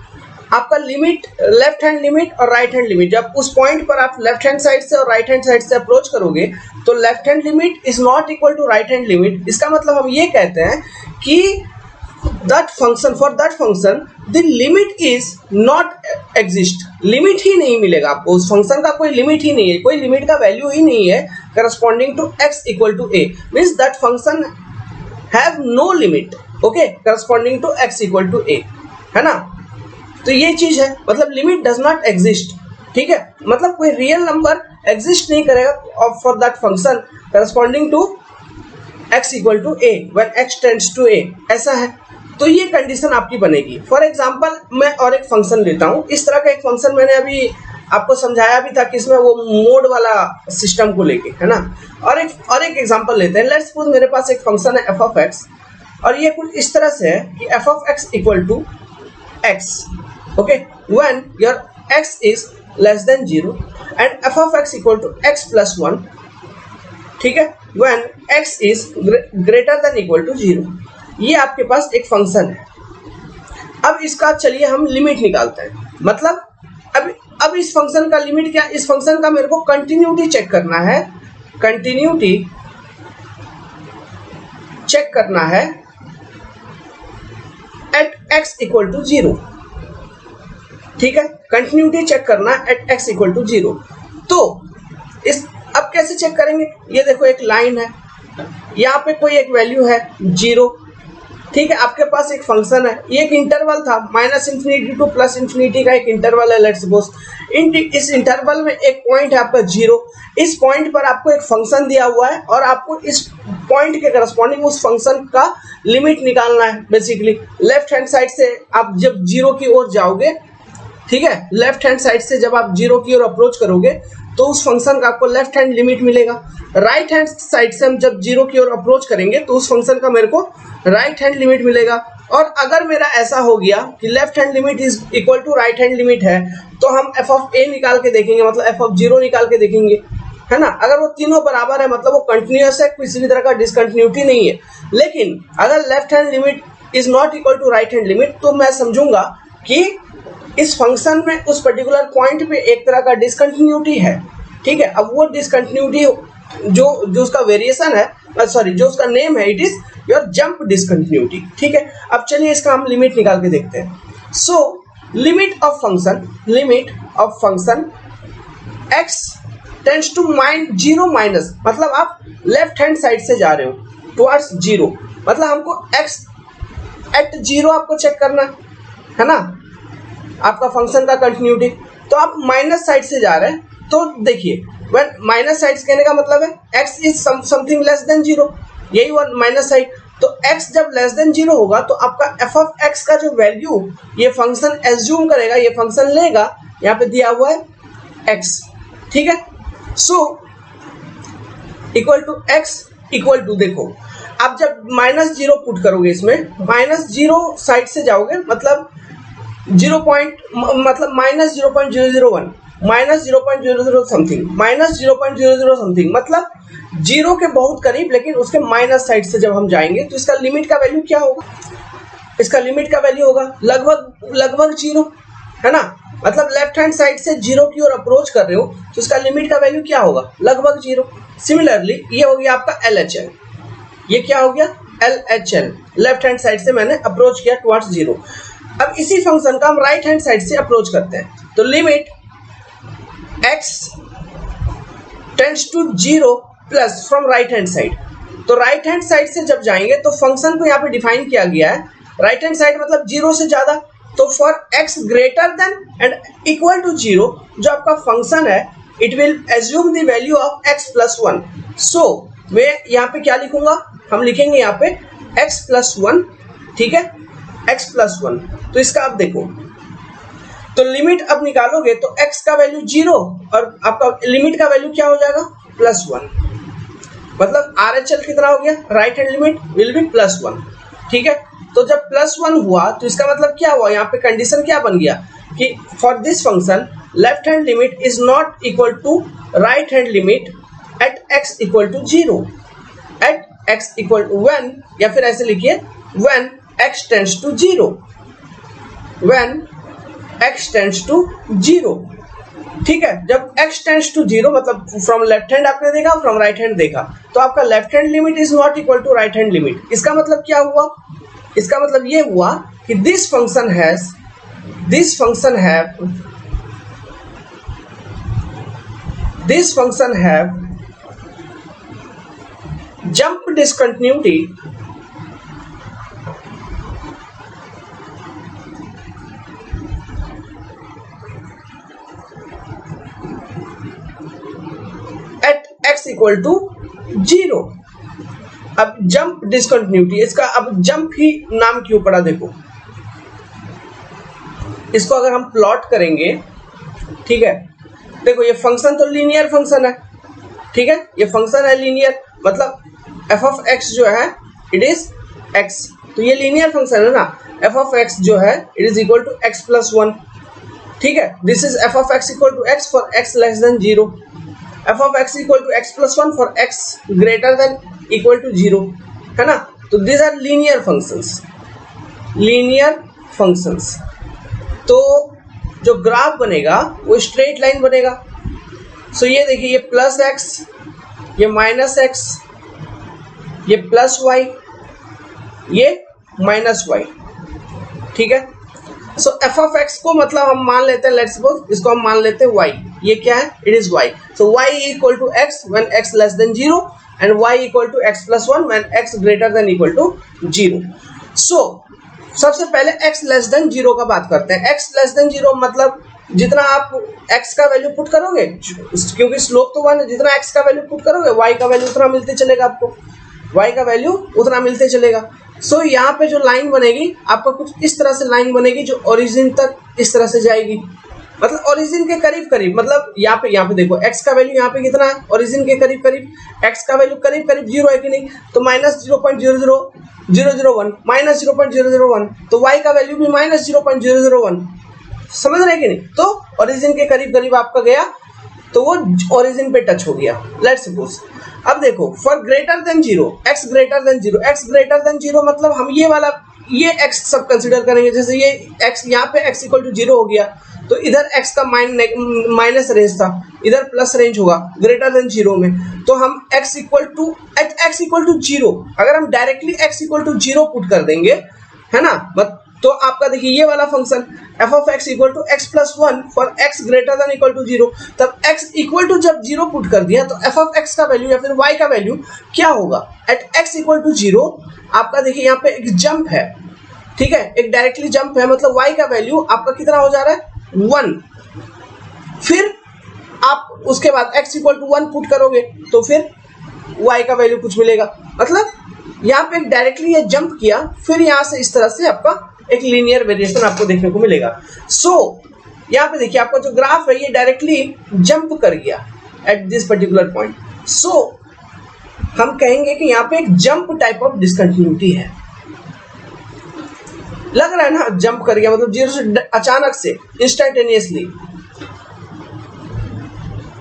आपका लिमिट लेफ्ट हैंड लिमिट और राइट हैंड लिमिट, जब उस पॉइंट पर आप लेफ्ट हैंड साइड से और राइट हैंड साइड से अप्रोच करोगे तो left hand limit is not equal to right hand limit. इसका मतलब हम ये कहते हैं कि that function, for that function the limit is not exist. Limit ही नहीं मिलेगा आपको, उस फंक्शन का कोई लिमिट ही नहीं है, कोई लिमिट का वैल्यू ही नहीं है corresponding to x equal to a। Means that function have no limit, okay, corresponding to x equal to a, है ना। तो ये चीज है, मतलब लिमिट डज नॉट एग्जिस्ट। ठीक है, मतलब कोई रियल नंबर एग्जिस्ट नहीं करेगा for that function corresponding to x equal to a when x tends to a, ऐसा है। तो ये कंडीशन आपकी बनेगी। फॉर एग्जांपल मैं और एक फंक्शन लेता हूँ, इस तरह का एक फंक्शन मैंने अभी आपको समझाया भी था कि इसमें वो मोड वाला सिस्टम को लेके, है ना। और एक एग्जांपल लेते हैं। लेट्स सपोज मेरे पास एक फंक्शन है f ऑफ x और ये कुछ इस तरह से है कि f of x equal to x, okay, when your x is less than 0 and f of x equal to x plus 1, ठीक है, when x is greater than equal to 0। ये आपके पास एक फंक्शन है। अब इसका चलिए हम लिमिट निकालते हैं। मतलब अब इस फंक्शन का लिमिट क्या, इस फंक्शन का मेरे को कंटिन्यूटी चेक करना है, कंटिन्यूटी चेक करना है एट x इक्वल टू 0। ठीक है, कंटिन्यूटी चेक करना एट x इक्वल टू 0। तो इस अब कैसे चेक करेंगे, ये देखो एक लाइन है, यहाँ पे कोई एक वैल्यू है 0। ठीक है, आपके पास एक फंक्शन है, ये एक इंटरवल था, -∞ टू +∞ का एक इंटरवल है लेट्स सपोज। इस इंटरवल में एक पॉइंट है आपका 0। इस पॉइंट पर आपको एक फंक्शन दिया हुआ है और आपको इस पॉइंट के करस्पॉन्डिंग उस फंक्शन का लिमिट निकालना है। बेसिकली लेफ्ट हैंड साइड से आप जब 0 की ओर जाओगे, ठीक है, लेफ्ट हैंड साइड से जब आप 0 की ओर अप्रोच करोगे तो उस फंक्शन का आपको लेफ्ट हैंड लिमिट मिलेगा। राइट हैंड साइड से हम जब 0 की ओर अप्रोच करेंगे तो उस फंक्शन का मेरे को राइट हैंड लिमिट मिलेगा। और अगर मेरा ऐसा हो गया कि left hand limit is equal to right hand limit है तो हम एफ ऑफ ए निकाल के देखेंगे, मतलब एफ ऑफ 0 निकाल के देखेंगे, है ना। अगर वो तीनों बराबर है मतलब वो कंटिन्यूअस है, किसी भी तरह का डिसकंटिन्यूटी नहीं है। लेकिन अगर left hand limit is not equal to right hand limit तो मैं समझूंगा कि इस फंक्शन में उस पर्टिकुलर पॉइंट पे एक तरह का डिसकंटिन्यूटी है। ठीक है, अब वो डिसकंटिन्यूटी जो उसका वेरिएशन है, सॉरी जो उसका नेम है, it is your jump discontinuity. ठीक है, अब चलिए इसका हम लिमिट निकाल के देखते हैं। So limit of function x tends to 0 minus, मतलब आप लेफ्ट हैंड साइड से जा रहे हो टुवर्ड्स 0, मतलब हमको x एट 0 आपको चेक करना है ना, आपका फंक्शन का कंटिन्यूटी। तो आप माइनस साइड से जा रहे हैं, तो देखिए व्हेन माइनस साइड कहने का मतलब है x is something less than 0, यही वो माइनस साइड। तो x जब लेस देन 0 होगा तो आपका f ऑफ x का जो वैल्यू ये फंक्शन एज्यूम करेगा, ये फंक्शन लेगा, यहाँ पे दिया हुआ है x। ठीक है, so equal to x equal to, देखो आप जब -0 पुट करोगे इसमें, -0 साइड से जाओगे मतलब मतलब -0.001, -0.00 समथिंग, -0.00 समथिंग, मतलब 0 के बहुत करीब, लेकिन उसके माइनस साइड से जब हम जाएंगे तो इसका लिमिट का वैल्यू क्या होगा, इसका लिमिट का वैल्यू होगा लगभग 0, है ना। मतलब लेफ्ट हैंड साइड से 0 की ओर अप्रोच कर रहे हो तो इसका लिमिट का वैल्यू क्या होगा, लगभग 0। सिमिलरली ये हो गया आपका LHL, ये क्या हो गया LHL, लेफ्ट हैंड साइड से मैंने अप्रोच किया टुवर्ड्स 0। अब इसी फंक्शन का हम राइट हैंड साइड से अप्रोच करते हैं, तो limit x tends to 0 plus from right hand side. तो राइट हैंड साइड से जब जाएंगे तो फंक्शन को यहाँ पे डिफाइन किया गया है, राइट हैंड साइड मतलब 0 से ज्यादा, तो for x greater than and equal to 0 जो आपका फंक्शन है, it will assume the value of x plus 1। So मैं यहाँ पे क्या लिखूंगा, हम लिखेंगे यहाँ पे x प्लस 1, ठीक है, x प्लस 1। तो इसका आप देखो, तो लिमिट अब निकालोगे तो x का वैल्यू 0 और आपका लिमिट का वैल्यू क्या हो जाएगा, प्लस 1। मतलब RHL कितना हो गया, right hand limit will be plus 1। ठीक है, तो जब प्लस 1 हुआ तो इसका मतलब क्या हुआ, यहाँ पे कंडीशन क्या बन गया कि for this function left hand limit is not equal to right hand limit at x equal to 0, at x equal to 1, या फिर ऐसे लिखिए when x tends to 0, when x tends to 0। ठीक है, जब x टेंड्स टू 0 मतलब from left hand आपने देखा, फ्रॉम राइट हैंड देखा, तो आपका left hand limit is not equal to right hand limit. इसका मतलब क्या हुआ, इसका मतलब ये हुआ कि this function have jump discontinuity at x equal to 0। अब जंप डिसकंटिन्यूटी, इसका अब जंप ही नाम क्यों पड़ा, देखो इसको अगर हम प्लॉट करेंगे, ठीक है, देखो ये फंक्शन तो लीनियर फंक्शन है, ठीक है, ये फंक्शन है लीनियर, मतलब f ऑफ x जो है इट इज x, तो ये लीनियर फंक्शन है ना, f ऑफ x जो है it is equal to x plus 1। ठीक है, this is f of x equal to x for x less than 0, f of x equal to x plus 1 for x greater than equal to 0, है ना। तो these are linear functions, linear functions. तो जो graph बनेगा वो straight line बनेगा। सो ये देखिए, ये प्लस एक्स, ये माइनस एक्स, ये प्लस वाई, ये माइनस वाई, ठीक है। सो एफ ऑफ एक्स को मतलब हम मान लेते हैं, लेट्स सपोज इसको हम मान लेते हैं वाई। ये क्या है? It is y. So y equal to x when x less than 0 and y equal to x plus 1 when x greater than equal to 0। So सबसे पहले एक्स लेस देन 0 का बात करते हैं। एक्स लेस देन 0 मतलब जितना आप x का वैल्यू पुट करोगे, क्योंकि स्लोप तो 1 है, जितना x का वैल्यू पुट करोगे y का वैल्यू उतना मिलते चलेगा, आपको y का वैल्यू उतना मिलते चलेगा। सो यहाँ पे जो लाइन बनेगी आपका कुछ इस तरह से लाइन बनेगी जो ओरिजिन तक इस तरह से जाएगी, मतलब ओरिजिन के करीब करीब। मतलब यहाँ पे देखो x का वैल्यू यहाँ पे कितना है? ओरिजिन के करीब करीब। x का वैल्यू करीब करीब 0 है कि नहीं? तो माइनस 0.00001 माइनस 0.001, तो y का वैल्यू भी माइनस 0.001। समझ रहे कि नहीं? तो ओरिजिन के करीब करीब आपका गया तो वो ओरिजिन पे टच हो गया। लेट्स सपोज अब देखो, for greater than 0, x greater than 0, x greater than 0 मतलब हम ये वाला ये x सब कंसीडर करेंगे। जैसे ये x यहाँ पे x इक्वल टू 0 हो गया तो इधर x का माइनस रेंज था, इधर प्लस रेंज होगा ग्रेटर देन 0 में। तो हम x इक्वल टू 0, अगर हम directly x equal to 0 put कर देंगे, है ना, तो आपका देखिए ये वाला function f of x equal to x plus 1 for x greater than equal to 0, तब x इक्वल टू जब 0 पुट कर दिया तो एफ ऑफ एक्स का वैल्यू या फिर y का वैल्यू क्या होगा? एट x इक्वल टू 0 आपका देखिए यहाँ पे एक जंप है, ठीक है, एक डायरेक्टली जंप है, मतलब y का वैल्यू आपका कितना हो जा रहा है? 1। फिर आप उसके बाद x इक्वल टू 1 पुट करोगे तो फिर y का वैल्यू कुछ मिलेगा। मतलब यहाँ पे एक डायरेक्टली ये जंप किया, फिर यहाँ से इस तरह से आपका एक लीनियर वेरिएशन आपको देखने को मिलेगा। सो यहाँ पे देखिए आपका जो ग्राफ है ये डायरेक्टली जंप कर गया एट दिस पर्टिकुलर पॉइंट। सो हम कहेंगे कि यहाँ पे एक जंप टाइप ऑफ डिसकंटिन्यूटी है। लग रहा है ना, जंप कर गया मतलब 0 से अचानक से इंस्टेंटेनियसली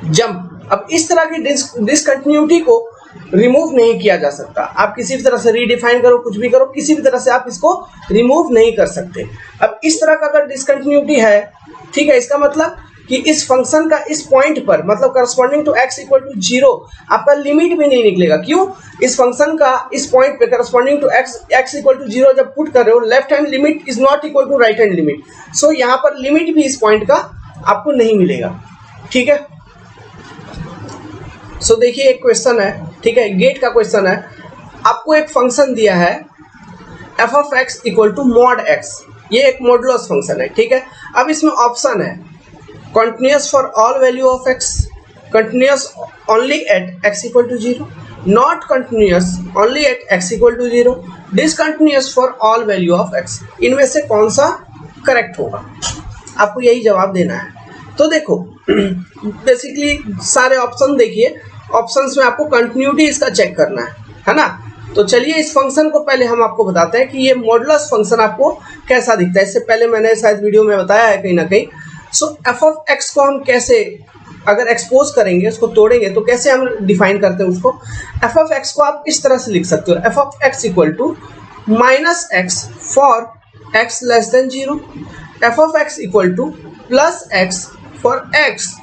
जंप। अब इस तरह की डिसकंटिन्यूटी को रिमूव नहीं किया जा सकता। आप किसी भी तरह से रीडिफाइन करो, कुछ भी करो, किसी भी तरह से आप इसको रिमूव नहीं कर सकते। अब इस तरह का अगर डिसकंटिन्यूटी है, ठीक है, इसका मतलब कि इस फंक्शन का इस पॉइंट पर मतलब corresponding to x equal to 0 आपका लिमिट भी नहीं निकलेगा। क्यों? इस फंक्शन का इस पॉइंट पे corresponding to x equal to 0 जब पुट कर रहे हो, left hand limit is not equal to right hand limit. So यहाँ पर लिमिट भी इस पॉइंट का आपको नहीं मिलेगा, ठीक है। सो देखिए एक क्वेश्चन है, ठीक है, गेट का क्वेश्चन है। आपको एक फंक्शन दिया है f of x equal to mod x, ये एक मॉडुलस फंक्शन है, ठीक है। अब इसमें ऑप्शन है continuous for all value of x, continuous only at x equal to 0, not continuous only at x equal to 0, discontinuous for all value of x. इनमें से कौन सा करेक्ट होगा? आपको यही जवाब देना है। तो देखो बेसिकली सारे ऑप्शन देखिए, ऑप्शंस में आपको कंटिन्यूटी इसका चेक करना है ना। तो चलिए इस फंक्शन को पहले हम आपको बताते हैं कि ये मॉडुलस फंक्शन आपको कैसा दिखता है। इससे पहले मैंने शायद वीडियो में बताया है कहीं ना कहीं। सो एफ ऑफ एक्स को हम कैसे अगर एक्सपोज करेंगे, उसको तोड़ेंगे तो कैसे हम डिफाइन करते हैं उसको। एफ ऑफ एक्स को आप इस तरह से लिख सकते हो, f of x equal to minus x for x less than 0, f of x equal to plus x for x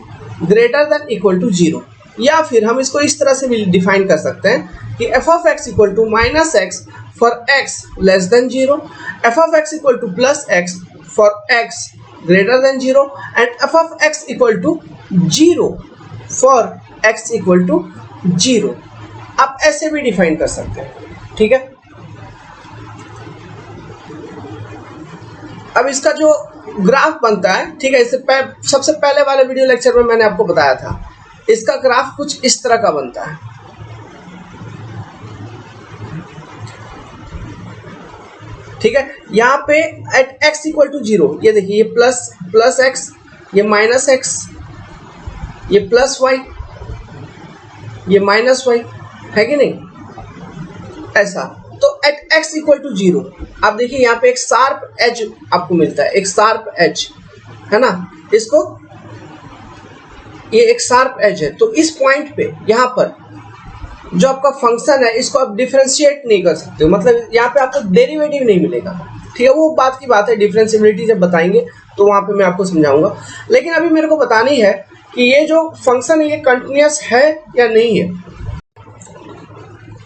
greater than equal to 0। या फिर हम इसको इस तरह से भी डिफाइन कर सकते हैं कि f of x equal to minus x for x less than 0, f of x equal to plus x for x greater than 0 and f of x equal to 0 for x equal to 0। आप ऐसे भी define कर सकते हैं, ठीक है। अब इसका जो ग्राफ बनता है, ठीक है, इससे सबसे पहले वाले वीडियो लेक्चर में मैंने आपको बताया था, इसका ग्राफ कुछ इस तरह का बनता है, ठीक है। यहाँ पे एट x इक्वल टू 0, ये देखिए, ये प्लस एक्स, ये माइनस एक्स, ये प्लस वाई, ये माइनस वाई, है कि नहीं, ऐसा। तो एट x इक्वल टू 0 आप देखिए यहाँ पे एक शार्प एज आपको मिलता है, एक शार्प एज, है ना, इसको ये एक शार्प एज है। तो इस पॉइंट पे यहाँ पर जो आपका फंक्शन है इसको आप डिफरेंशिएट नहीं कर सकते हो, मतलब यहाँ पे आपको डेरिवेटिव नहीं मिलेगा, ठीक है, वो बात की बात है, डिफरेंशिएबिलिटी जब बताएंगे तो वहां पे मैं आपको समझाऊंगा। लेकिन अभी मेरे को बतानी है कि ये जो फंक्शन है ये कंटिन्यूअस है या नहीं है।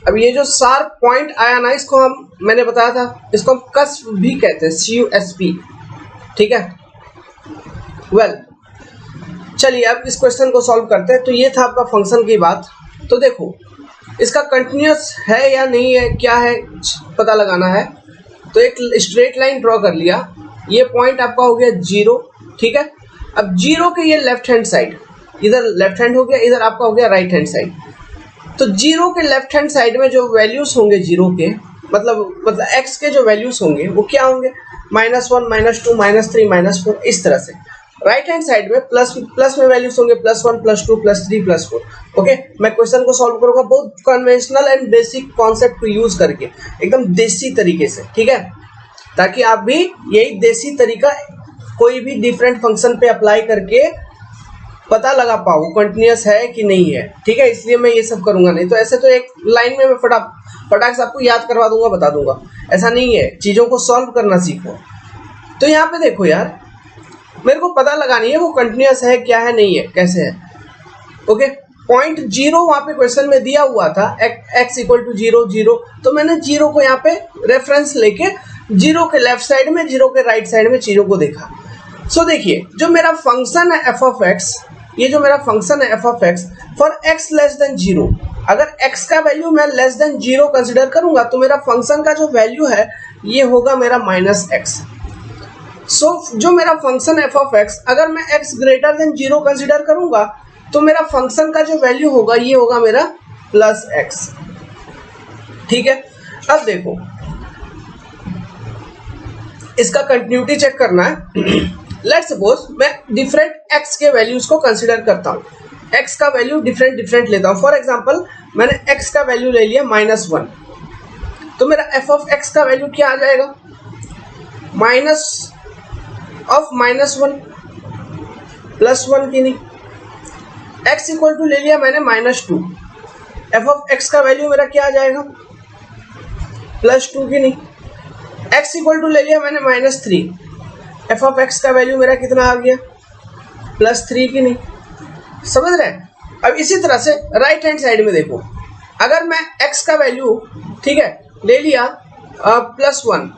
अब ये जो शार्प पॉइंट आया ना, इसको मैंने बताया था, इसको हम कस्प भी कहते हैं, CUSP, ठीक है। चलिए अब इस क्वेश्चन को सॉल्व करते हैं। तो ये था आपका फंक्शन की बात। तो देखो इसका कंटिन्यूअस है या नहीं है, क्या है, पता लगाना है। तो एक स्ट्रेट लाइन ड्रॉ कर लिया, ये पॉइंट आपका हो गया 0, ठीक है। अब 0 के ये लेफ्ट हैंड साइड, इधर लेफ्ट हैंड हो गया, इधर आपका हो गया राइट हैंड साइड। तो 0 के लेफ्ट हैंड साइड में जो वैल्यूज होंगे 0 के, मतलब x के जो वैल्यूज होंगे वो क्या होंगे, -1, -2, -3, -4, इस तरह से। राइट हैंड साइड में प्लस में वैल्यूज होंगे +1, +2, +3, +4। ओके, मैं क्वेश्चन को सॉल्व करूंगा बहुत कन्वेंशनल एंड बेसिक कॉन्सेप्ट को यूज करके, एकदम देसी तरीके से, ठीक है, ताकि आप भी यही देसी तरीका कोई भी डिफरेंट फंक्शन पे अप्लाई करके पता लगा पाओ कंटिन्यूअस है कि नहीं है, ठीक है। इसलिए मैं ये सब करूंगा, नहीं तो ऐसे तो एक लाइन में मैं फटाक से आपको याद करवा दूंगा, बता दूंगा, ऐसा नहीं है। चीजों को सॉल्व करना सीखो। तो यहाँ पे देखो यार, मेरे को पता लगानी है वो कंटिन्यूअस है क्या है, नहीं है, कैसे है। ओके, पॉइंट 0 वहां पे क्वेश्चन में दिया हुआ था, x = 0, 0, तो मैंने 0 को यहाँ पे रेफरेंस लेके 0 के लेफ्ट साइड में, 0 के राइट साइड में चीजों को देखा। सो देखिए, जो मेरा फंक्शन है f(x), ये जो मेरा फंक्शन है f(x) फॉर x < 0, अगर x का वैल्यू मैं <0 कंसिडर करूंगा तो मेरा फंक्शन का जो वैल्यू है ये होगा मेरा -x। सो जो मेरा फंक्शन f(x), अगर मैं x > 0 कंसिडर करूंगा तो मेरा फंक्शन का जो वैल्यू होगा ये होगा मेरा +x, ठीक है। अब देखो इसका कंटिन्यूटी चेक करना है। लेट्स सपोज मैं डिफरेंट x के वैल्यूज को कंसिडर करता हूँ, x का वैल्यू डिफरेंट लेता हूँ। फॉर एग्जांपल मैंने x का वैल्यू ले लिया -1, तो मेरा f(x) का वैल्यू क्या आ जाएगा, -1 +1 की नहीं। x = ले लिया मैंने -2, f(x) का वैल्यू मेरा क्या आ जाएगा, +2 की नहीं। x = ले लिया मैंने -3, f(x) का वैल्यू मेरा कितना आ गया, +3 की नहीं। समझ रहे हैं। अब इसी तरह से राइट हैंड साइड में देखो, अगर मैं x का वैल्यू, ठीक है, ले लिया +1,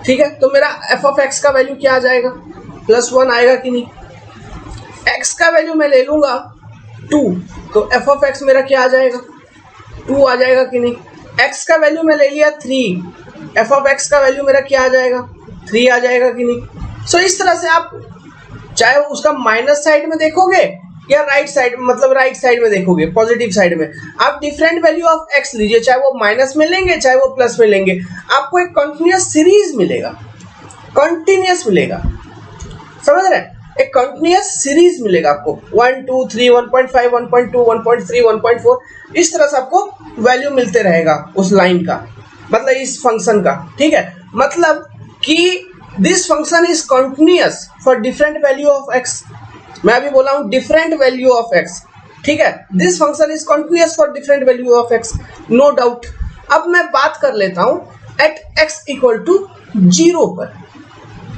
ठीक है, तो मेरा f(x) का वैल्यू क्या आ जाएगा, +1 आएगा कि नहीं। x का वैल्यू मैं ले लूंगा 2, तो f(x) मेरा क्या आ जाएगा, 2 आ जाएगा कि नहीं। x का वैल्यू मैं ले लिया 3, f(x) का वैल्यू मेरा क्या आ जाएगा, 3 आ जाएगा कि नहीं। सो इस तरह से आप चाहे उसका माइनस साइड में देखोगे या राइट साइड, मतलब राइट साइड में देखोगे, पॉजिटिव साइड में, आप डिफरेंट वैल्यू ऑफ x लीजिए, चाहे वो माइनस में लेंगे चाहे वो प्लस में लेंगे, आपको एक कंटिन्यूअस सीरीज मिलेगा, कंटिन्यूअस मिलेगा। समझ रहे हैं, एक कंटिन्यूअस सीरीज मिलेगा आपको, 1 2 3 1.5 1.2 1.3 1.4, इस तरह से आपको वैल्यू मिलते रहेगा उस लाइन का, मतलब इस फंक्शन का, ठीक है। मतलब कि this function is continuous for different value of x। मैं अभी बोला हूं डिफरेंट वैल्यू ऑफ x, ठीक है। This function is continuous for different value of x, no doubt. अब मैं बात कर लेता हूं एट x = 0 पर।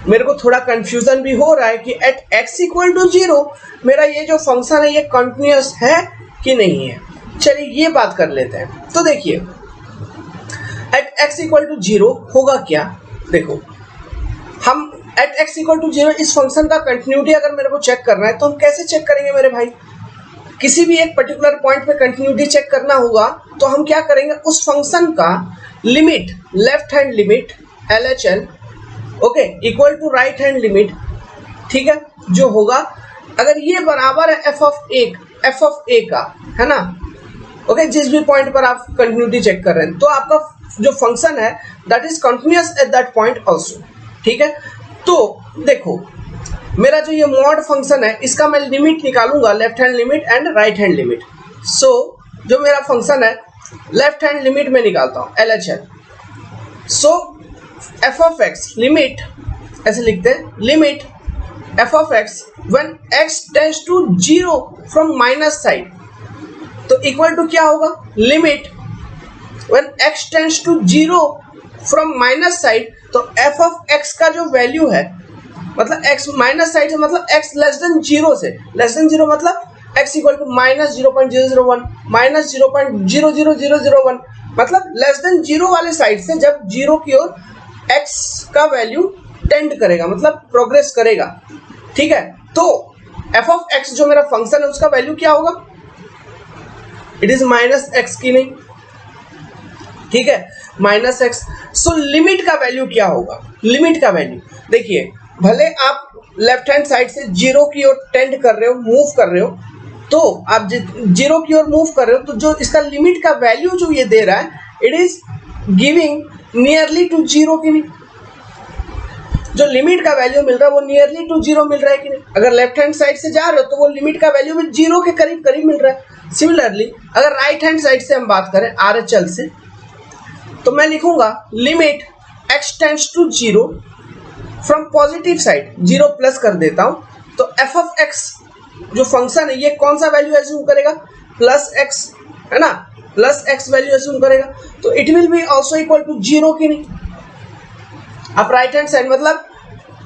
मेरे को थोड़ा कंफ्यूजन भी हो रहा है कि एट x = 0 मेरा ये जो फंक्शन है ये कंटिन्यूअस है कि नहीं है। चलिए ये बात कर लेते हैं। तो देखिए एट x = 0 होगा क्या, देखो हम एट x = 0 इस फंक्शन का कंटिन्यूटी अगर मेरे को चेक करना है तो हम कैसे चेक करेंगे मेरे भाई। किसी भी एक पर्टिकुलर पॉइंट पे कंटिन्यूटी चेक करना होगा तो हम क्या करेंगे, उस फंक्शन का limit, left hand limit LHL, okay, equal to right hand limit, ठीक है, जो होगा अगर ये बराबर है f ऑफ a का, है ना, ओके, जिस भी पॉइंट पर आप कंटिन्यूटी चेक कर रहे हैं तो आपका जो फंक्शन है that is continuous at that point also, ठीक है। तो देखो मेरा जो ये मॉड फंक्शन है इसका मैं लिमिट निकालूंगा, left hand limit and right hand limit. So जो मेरा फंक्शन है लेफ्ट हैंड लिमिट में निकालता हूं LHL। सो f(x) लिमिट ऐसे लिखते हैं, limit f(x) when x tends to 0 from minus side, तो इक्वल टू क्या होगा, limit when x tends to 0 from minus side तो एफ ऑफ एक्स का जो वैल्यू है, मतलब एक्स माइनस साइड से, मतलब एक्स लेस देन जीरो से, लेस देन जीरो मतलब x equal to minus 0.001 minus 0.00001, मतलब लेस देन जीरो वाले साइड से जब जीरो की ओर एक्स का वैल्यू टेंड करेगा, मतलब प्रोग्रेस करेगा, ठीक है। तो एफ ऑफ एक्स जो मेरा फंक्शन है उसका वैल्यू क्या होगा, इट इज माइनस एक्स की नहीं, ठीक है, माइनस एक्स। सो लिमिट का वैल्यू क्या होगा, लिमिट का वैल्यू देखिए, भले आप लेफ्ट हैंड साइड से जीरो की ओर टेंड कर रहे हो, मूव कर रहे हो, तो आप जीरो की ओर मूव कर रहे हो, तो जो इसका लिमिट का वैल्यू जो ये दे रहा है, it is giving nearly to zero की नहीं, जो लिमिट का वैल्यू मिल रहा है वो नियरली टू जीरो मिल रहा है कि नहीं। अगर लेफ्ट हैंड साइड से जा रहे हो तो वो लिमिट का वैल्यू भी जीरो के करीब करीब मिल रहा है। सिमिलरली अगर राइट हैंड साइड से हम बात करें RHL से, तो मैं लिखूंगा limit x tends to zero from positive side, zero plus कर देता हूं, तो एफ ऑफ एक्स जो फंक्शन है ये कौन सा वैल्यू एज्यूम करेगा, प्लस एक्स, है ना, प्लस एक्स वैल्यू एज्यूम करेगा, तो it will be also equal to zero की नहीं। आप राइट हैंड साइड मतलब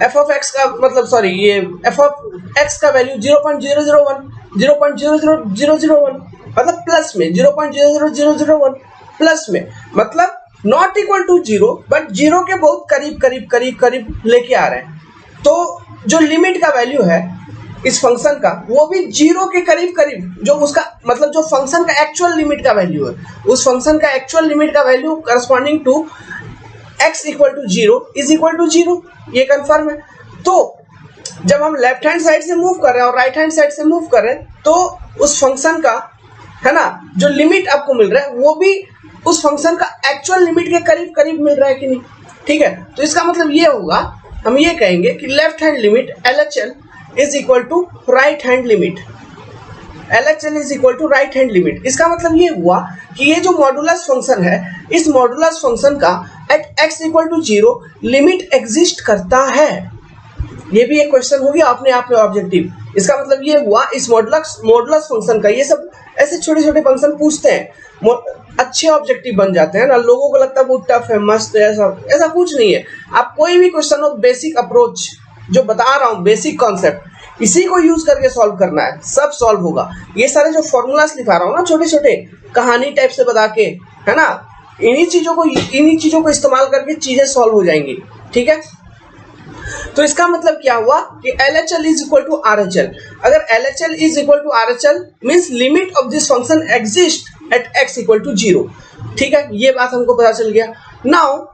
एफ ऑफ एक्स का मतलब सॉरी ये एफ ऑफ एक्स का वैल्यू 0.001 0.00001 मतलब प्लस में 0.00001 प्लस में, मतलब not equal to zero but zero के बहुत करीब करीब करीब करीब लेके आ रहे हैं। तो जो लिमिट का वैल्यू है इस फंक्शन का वो भी जीरो के करीब करीब, जो उसका मतलब जो फंक्शन का एक्चुअल लिमिट का वैल्यू है, उस फंक्शन का एक्चुअल लिमिट का value corresponding to x equal to zero is equal to zero, ये कंफर्म है। तो जब हम लेफ्ट हैंड साइड से मूव कर रहे हैं और राइट हैंड साइड से मूव कर रहे हैं, तो उस फंक्शन का, है ना, जो लिमिट आपको मिल रहा है वो भी उस फंक्शन का एक्चुअल लिमिट के करीब करीब मिल रहा है कि नहीं, ठीक है। तो इसका मतलब ये होगा, हम ये कहेंगे कि left hand limit LHL is equal to right hand limit, LHL is equal to right hand limit. इसका मतलब ये हुआ कि ये जो मॉडुलस फंक्शन है, इस मॉडुलस फंक्शन का at x equal to zero limit exist करता है। ये भी एक क्वेश्चन हो गया अपने आप में ऑब्जेक्टिव। इसका मतलब ये हुआ इस मॉडुलस फंक्शन का, ये सब ऐसे छोटे छोटे फंक्शन पूछते हैं, अच्छे ऑब्जेक्टिव बन जाते हैं ना, लोगों को लगता है बहुत टफ है, मस्त है, ऐसा कुछ नहीं है। आप कोई भी क्वेश्चन हो, बेसिक अप्रोच जो बता रहा हूँ, बेसिक कॉन्सेप्ट, इसी को यूज करके सॉल्व करना है, सब सॉल्व होगा। ये सारे जो फॉर्मूलास लिखा रहा हूँ ना, छोटे छोटे कहानी टाइप से बता के, है ना, इन्हीं चीजों को इस्तेमाल करके चीजें सॉल्व हो जाएंगी, ठीक है। तो इसका मतलब क्या हुआ कि LHL is equal to RHL। अगर LHL is equal to RHL means limit of this function exist at x equal to zero, ठीक है, ये बात हमको पता चल गया। नाउ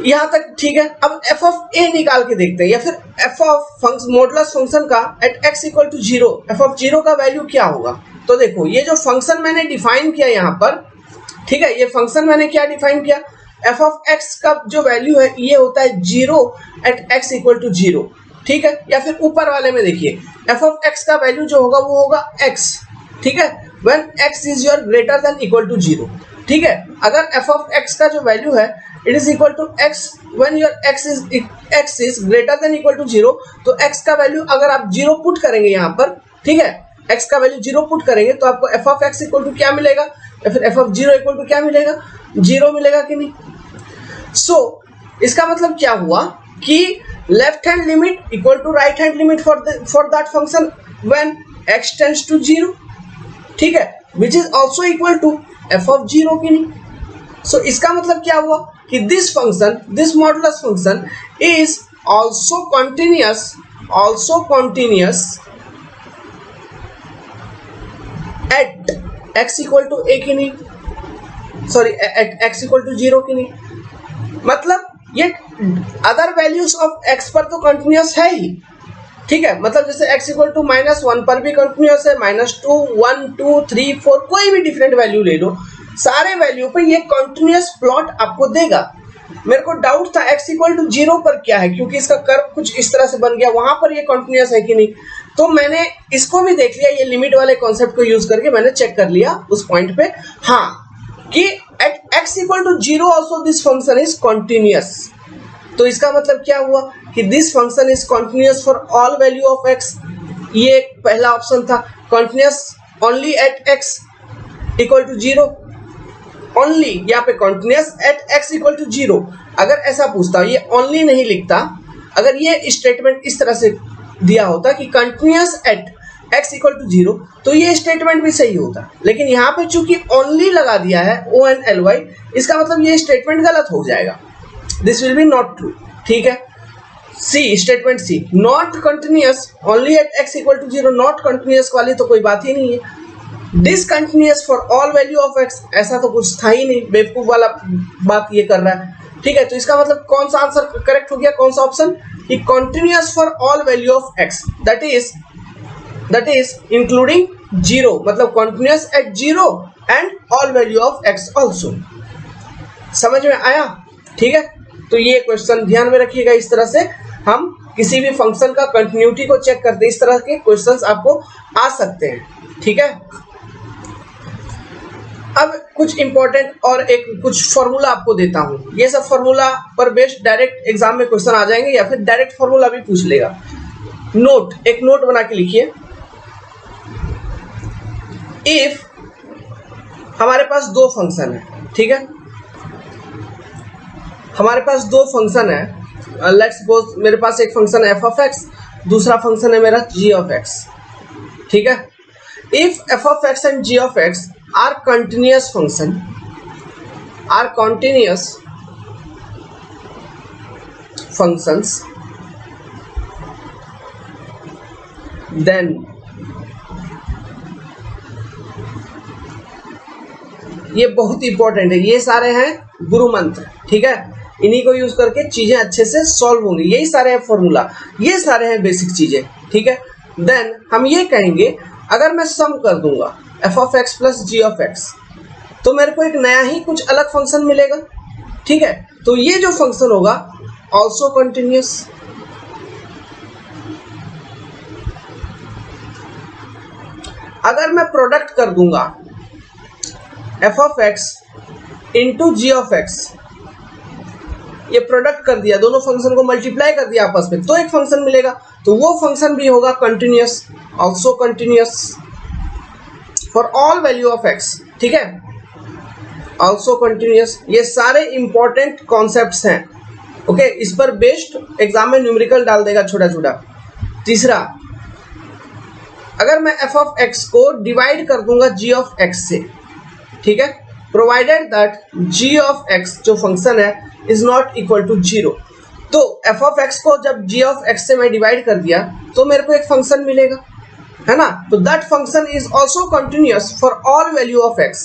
यहाँ तक ठीक है। अब एफ ऑफ ए निकाल के देखते हैं, या फिर एफ ऑफ मॉडुलस फंक्शन का at x equal to zero, f of zero का वैल्यू क्या होगा। तो देखो ये जो फंक्शन मैंने डिफाइन किया यहाँ पर, ठीक है, ये फंक्शन मैंने क्या डिफाइन किया, एफ ऑफ एक्स का जो वैल्यू है ये होता है zero at x equal to zero, ठीक है। या फिर ऊपर वाले में देखिए एफ ऑफ एक्स का वैल्यू जो होगा वो होगा x, ठीक है, when x is your greater than equal to zero, ठीक है। अगर एफ ऑफ एक्स का जो वैल्यू है it is equal to x when your x is greater than equal to zero, तो x का वैल्यू अगर आप जीरो पुट करेंगे यहाँ पर, ठीक है, x का वैल्यू जीरो पुट करेंगे तो आपको f of x equal to क्या मिलेगा, या फिर f of zero equal to क्या मिलेगा, जीरो मिलेगा कि नहीं। सो इसका मतलब क्या हुआ कि left hand limit equal to right hand limit for that function when x tends to zero, ठीक है, which is also equal to F of zero की नहीं। सो इसका मतलब क्या हुआ कि this function, this modulus function is also continuous at x equal to A की नहीं, sorry at x equal to zero की नहीं, मतलब ये अदर वैल्यूज ऑफ x पर तो कंटिन्यूअस है ही, ठीक है, मतलब जैसे x इक्वल टू -1 पर भी कंटिन्यूअस है, -2 1 2 3 4 कोई भी डिफरेंट वैल्यू ले लो, सारे वैल्यू पे ये कंटिन्यूअस प्लॉट आपको देगा। मेरे को डाउट था x इक्वल टू जीरो पर क्या है, क्योंकि इसका कर्व कुछ इस तरह से बन गया, वहां पर ये कंटिन्यूअस है कि नहीं, तो मैंने इसको भी देख लिया, ये लिमिट वाले कॉन्सेप्ट को यूज करके मैंने चेक कर लिया उस पॉइंट पे, हाँ, कि at x equal to zero also this function is continuous. तो इसका मतलब क्या हुआ कि this function is continuous for all value of x, ये पहला ऑप्शन था, continuous only at x equal to zero, only यहाँ पे continuous at x equal to 0, अगर ऐसा पूछता ये ओनली नहीं लिखता, अगर ये स्टेटमेंट इस तरह से दिया होता कि continuous at x equal to 0, तो ये स्टेटमेंट भी सही होता। लेकिन यहाँ पे चूंकि ओनली लगा दिया है ONLY, इसका मतलब ये स्टेटमेंट गलत हो जाएगा, this will be not true. ठीक है, C, statement C, not continuous only at x equal to 0, not continuous वाली तो कोई बात ही नहीं है। Discontinuous for all value of x, ऐसा तो कुछ था ही नहीं, बेवकूफ वाला बात ये कर रहा है। ठीक है, तो इसका मतलब कौन सा आंसर करेक्ट हो गया, कौन सा ऑप्शन, कि continuous for all value of x, that is including 0, मतलब continuous at 0 and all value of x also. समझ में आया? ठीक है, तो ये क्वेश्चन ध्यान में रखिएगा। इस तरह से हम किसी भी फंक्शन का कंटिन्यूटी को चेक करते हैं, इस तरह के क्वेश्चंस आपको आ सकते हैं। ठीक है, अब कुछ इंपॉर्टेंट और एक कुछ फॉर्मूला आपको देता हूं, ये सब फॉर्मूला पर बेस्ड डायरेक्ट एग्जाम में क्वेश्चन आ जाएंगे या फिर डायरेक्ट फॉर्मूला भी पूछ लेगा। नोट, एक नोट बना के लिखिए। इफ हमारे पास दो फंक्शन है, ठीक है, हमारे पास दो फंक्शन है, लेट्स सपोज मेरे पास एक फंक्शन है f ऑफ x, दूसरा फंक्शन है मेरा g ऑफ x। ठीक है, if f of x and g of x are continuous function, are continuous functions, then ये बहुत इंपॉर्टेंट है, ये सारे हैं गुरु मंत्र। ठीक है, इन्हीं को यूज करके चीजें अच्छे से सॉल्व होंगी, यही सारे हैं फॉर्मूला, ये सारे हैं बेसिक चीजें। ठीक है, देन हम ये कहेंगे अगर मैं सम कर दूंगा f of x plus g of x, तो मेरे को एक नया ही कुछ अलग फंक्शन मिलेगा। ठीक है, तो ये जो फंक्शन होगा ऑल्सो कंटिन्यूअस। अगर मैं प्रोडक्ट कर दूंगा f of x into g of x, ये प्रोडक्ट कर दिया, दोनों फंक्शन को मल्टीप्लाई कर दिया आपस में, तो एक फंक्शन मिलेगा, तो वो फंक्शन भी होगा continuous, also continuous for all value of x। ठीक है, ऑल्सो कंटिन्यूअस। ये सारे इंपॉर्टेंट कॉन्सेप्ट्स हैं। ओके, इस पर बेस्ड एग्जाम में न्यूमेरिकल डाल देगा छोटा छोटा। तीसरा, अगर मैं f ऑफ x को डिवाइड कर दूंगा g ऑफ x से, ठीक है, provided that g of x जो फंक्शन है इज नॉट इक्वल टू 0, तो f ऑफ x को जब g ऑफ x से मैं डिवाइड कर दिया तो मेरे को एक फंक्शन मिलेगा, है ना, तो that function is also continuous for all value of x।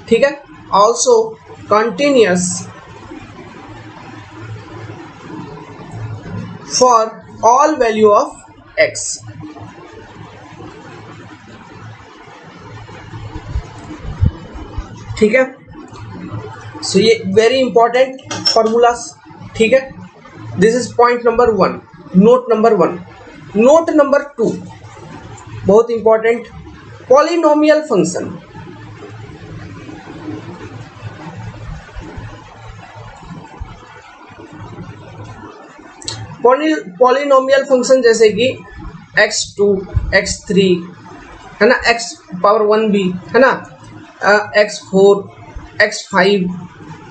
ठीक है, also continuous for all value of x। ठीक है, सो ये वेरी इंपॉर्टेंट फॉर्मूलास। ठीक है, this is point number 1, note number 1। Note number 2 बहुत important, polynomial function. Polynomial function जैसे कि x2, x3, है ना, x पावर 1 भी, है ना, x4, x5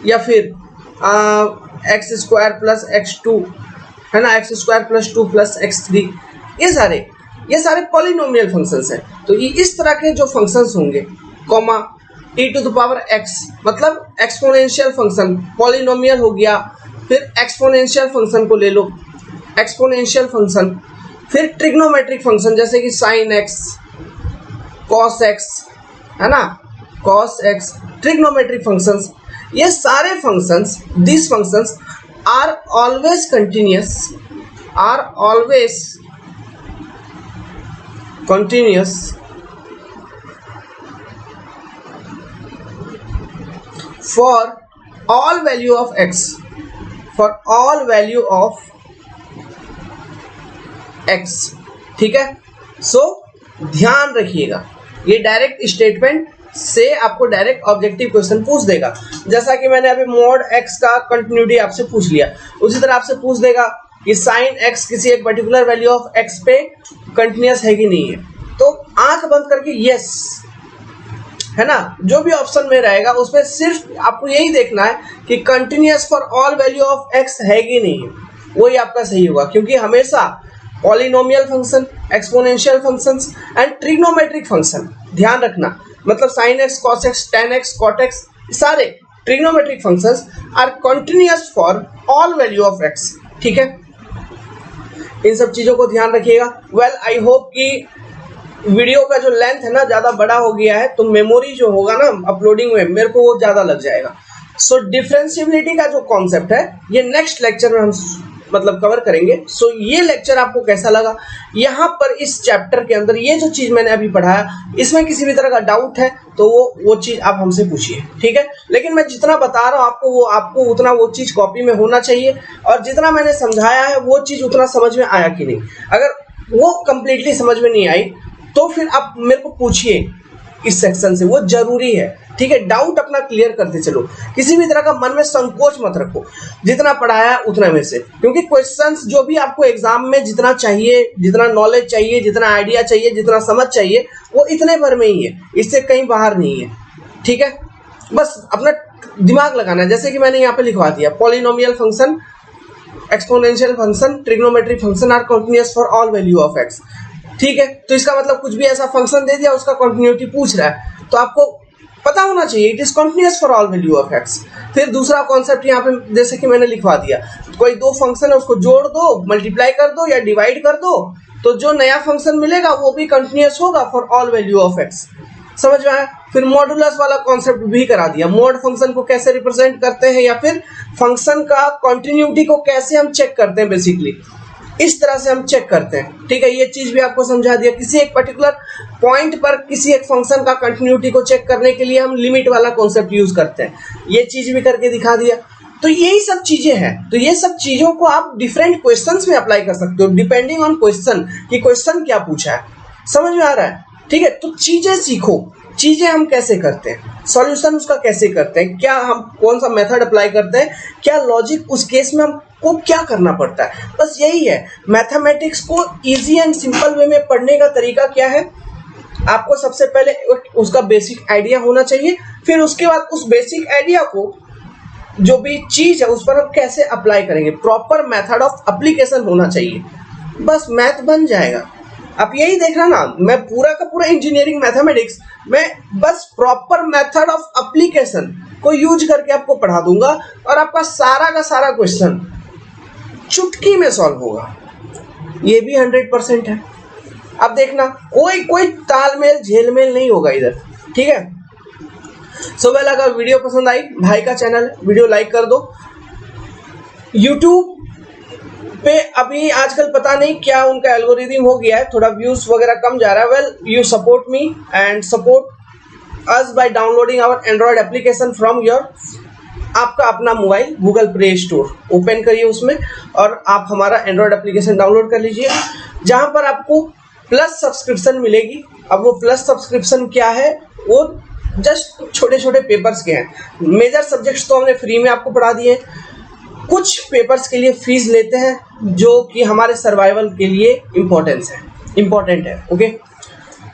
या फिर x स्क्वायर प्लस x2, है ना, x square plus 2 plus x3, ये सारे पॉलिनोमियल फंक्शंस हैं। तो ये इस तरह के जो फंक्शंस होंगे, comma e to the power x, मतलब एक्सपोनेंशियल फंक्शन, पॉलिनोमियल हो गया, फिर एक्सपोनेंशियल फंक्शन को ले लो, एक्सपोनेंशियल फंक्शन, फिर ट्रिग्नोमेट्रिक फंक्शन जैसे कि साइन x, कॉस x, है ना, cos x, trigonometric functions, ये सारे functions, these functions are always continuous, are always continuous for all value of x, for all value of x। ठीक है, सो ध्यान रखिएगा, ये डायरेक्ट स्टेटमेंट से आपको डायरेक्ट ऑब्जेक्टिव क्वेश्चन पूछ देगा। जैसा कि मैंने अभी मॉड x का कंटिन्यूटी आपसे पूछ लिया, उसी तरह आपसे पूछ देगा कि साइन x किसी एक पर्टिकुलर वैल्यू ऑफ x पे कंटिन्यूअस है कि नहीं है, तो आंख बंद करके यस है ना, जो भी ऑप्शन में रहेगा उसमें सिर्फ आपको यही देखना है कि continuous for all value of x है कि नहीं है, वही आपका सही होगा। क्योंकि हमेशा polynomial function, exponential functions and trigonometric function, ध्यान रखना, मतलब sin x, cos x, tan x, cot x, सारे trigonometric functions are continuous for all value of x। ठीक है, इन सब चीजों को ध्यान रखिएगा। वेल आई होप कि वीडियो का जो लेंथ है ना ज़्यादा बड़ा हो गया है, तो मेमोरी जो होगा ना अपलोडिंग में मेरे को वो ज़्यादा लग जाएगा। सो डिफरेंशिएबिलिटी का जो कॉन्सेप्ट है ये नेक्स्ट लेक्चर में हम मतलब कवर करेंगे। सो ये लेक्चर आपको कैसा लगा, यहाँ पर इस चैप्टर के अंदर ये जो चीज़ मैंने अभी पढ़ाया, इसमें किसी भी तरह का डाउट है तो वो चीज़ आप हमसे पूछिए, ठीक है। लेकिन मैं जितना बता रहा हूँ आपको उतना वो चीज़ कॉपी में होना चाहिए, और जितना मैंने समझाया है वो चीज़ उतना समझ में आया कि नहीं। अगर वो कंप्लीटली समझ में नहीं आई तो फिर आप मेरे को पूछिए इस सेक्शन से, वो जरूरी है, ठीक है। डाउट अपना क्लियर करते चलो, किसी भी तरह का मन में संकोच मत रखो, जितना पढ़ाया उतना में से, क्योंकि क्वेश्चंस जो भी आपको एग्जाम में जितना चाहिए, जितना नॉलेज चाहिए, जितना आइडिया चाहिए, जितना समझ चाहिए, वो इतने भर में ही है, इससे कहीं बाहर नहीं है, ठीक है। बस अपना दिमाग लगाना है, जैसे कि मैंने यहाँ पे लिखवा दिया, polynomial function, exponential function, trigonometric function are continuous for all value of x, ठीक है। तो इसका मतलब कुछ भी ऐसा फंक्शन दे दिया, उसका कंटिन्यूटी पूछ रहा है, तो आपको पता होना चाहिए it is continuous for all value of x. फिर दूसरा कॉन्सेप्ट यहाँ पे जैसे कि मैंने लिखवा दिया, कोई दो फंक्शन है उसको जोड़ दो, मल्टीप्लाई कर दो या डिवाइड कर दो, तो जो नया फंक्शन मिलेगा वो भी कंटिन्यूअस होगा for all value of x. समझ में आया। फिर मॉडुलस वाला कॉन्सेप्ट भी करा दिया, मॉड फंक्शन को कैसे रिप्रेजेंट करते हैं, या फिर फंक्शन का कंटिन्यूटी को कैसे हम चेक करते हैं, बेसिकली इस तरह से हम चेक करते हैं, ठीक है। ये चीज भी आपको समझा दिया। किसी एक पर्टिकुलर पॉइंट पर किसी एक फंक्शन का कंटिन्यूटी को चेक करने के लिए हम लिमिट वाला कॉन्सेप्ट यूज करते हैं, ये चीज भी करके दिखा दिया। तो यही सब चीजें हैं, तो ये सब चीजों को आप डिफरेंट क्वेश्चंस में अप्लाई कर सकते हो, डिपेंडिंग ऑन क्वेश्चन कि क्वेश्चन क्या पूछा है। समझ में आ रहा है, ठीक है। तो चीजें सीखो, चीजें हम कैसे करते हैं, सॉल्यूशन उसका कैसे करते हैं, क्या हम कौन सा मेथड अप्लाई करते हैं, क्या लॉजिक उस केस में हमको क्या करना पड़ता है, बस यही है। मैथमेटिक्स को इजी एंड सिंपल वे में पढ़ने का तरीका क्या है, आपको सबसे पहले उसका बेसिक आइडिया होना चाहिए, फिर उसके बाद उस बेसिक आइडिया को जो भी चीज है उस पर हम कैसे अप्लाई करेंगे, प्रॉपर मेथड ऑफ एप्लीकेशन होना चाहिए, बस मैथ बन जाएगा। आप यही देखना ना, मैं पूरा का पूरा इंजीनियरिंग मैथमेटिक्स में बस प्रॉपर मेथड ऑफ एप्लीकेशन को यूज करके आपको पढ़ा दूंगा, और आपका सारा का सारा क्वेश्चन चुटकी में सॉल्व होगा, ये भी 100% है। अब देखना कोई तालमेल झेलमेल नहीं होगा इधर, ठीक है। सो वेल, अगर वीडियो पसंद आई, भाई का चैनल, वीडियो लाइक कर दो। यूट्यूब पे अभी आजकल पता नहीं क्या उनका एल्गोरिदम हो गया है, थोड़ा व्यूज वगैरह कम जा रहा है। Well, you support me and support us by downloading our Android application from your, आपका अपना mobile Google Play Store open करिए उसमें, और आप हमारा एंड्रॉयड एप्लीकेशन डाउनलोड कर लीजिए, जहां पर आपको प्लस सब्सक्रिप्शन मिलेगी। अब वो प्लस सब्सक्रिप्शन क्या है, वो जस्ट छोटे छोटे पेपर्स के हैं। मेजर सब्जेक्ट्स तो हमने फ्री में आपको पढ़ा दिए, कुछ पेपर्स के लिए फीस लेते हैं, जो कि हमारे सर्वाइवल के लिए इम्पोर्टेंट है। Okay,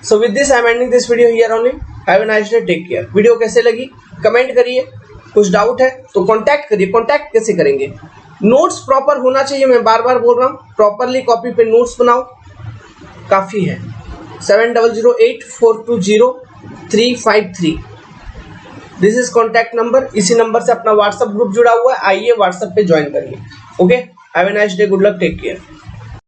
so with this I am ending this video here only. Have a nice day, take care. Video कैसे लगी कमेंट करिए, कुछ डाउट है तो कांटेक्ट करिए। कांटेक्ट कैसे करेंगे, नोट्स प्रॉपर होना चाहिए, मैं बार बार बोल रहा हूँ, प्रॉपरली कॉपी पे नोट्स बनाओ, काफ़ी है। 7008420353 दिस इज कॉन्टैक्ट नंबर। इसी नंबर से अपना व्हाट्सएप ग्रुप जुड़ा हुआ है, आइए व्हाट्सएप पे ज्वाइन करिए। Okay, have a nice day, good luck, take care.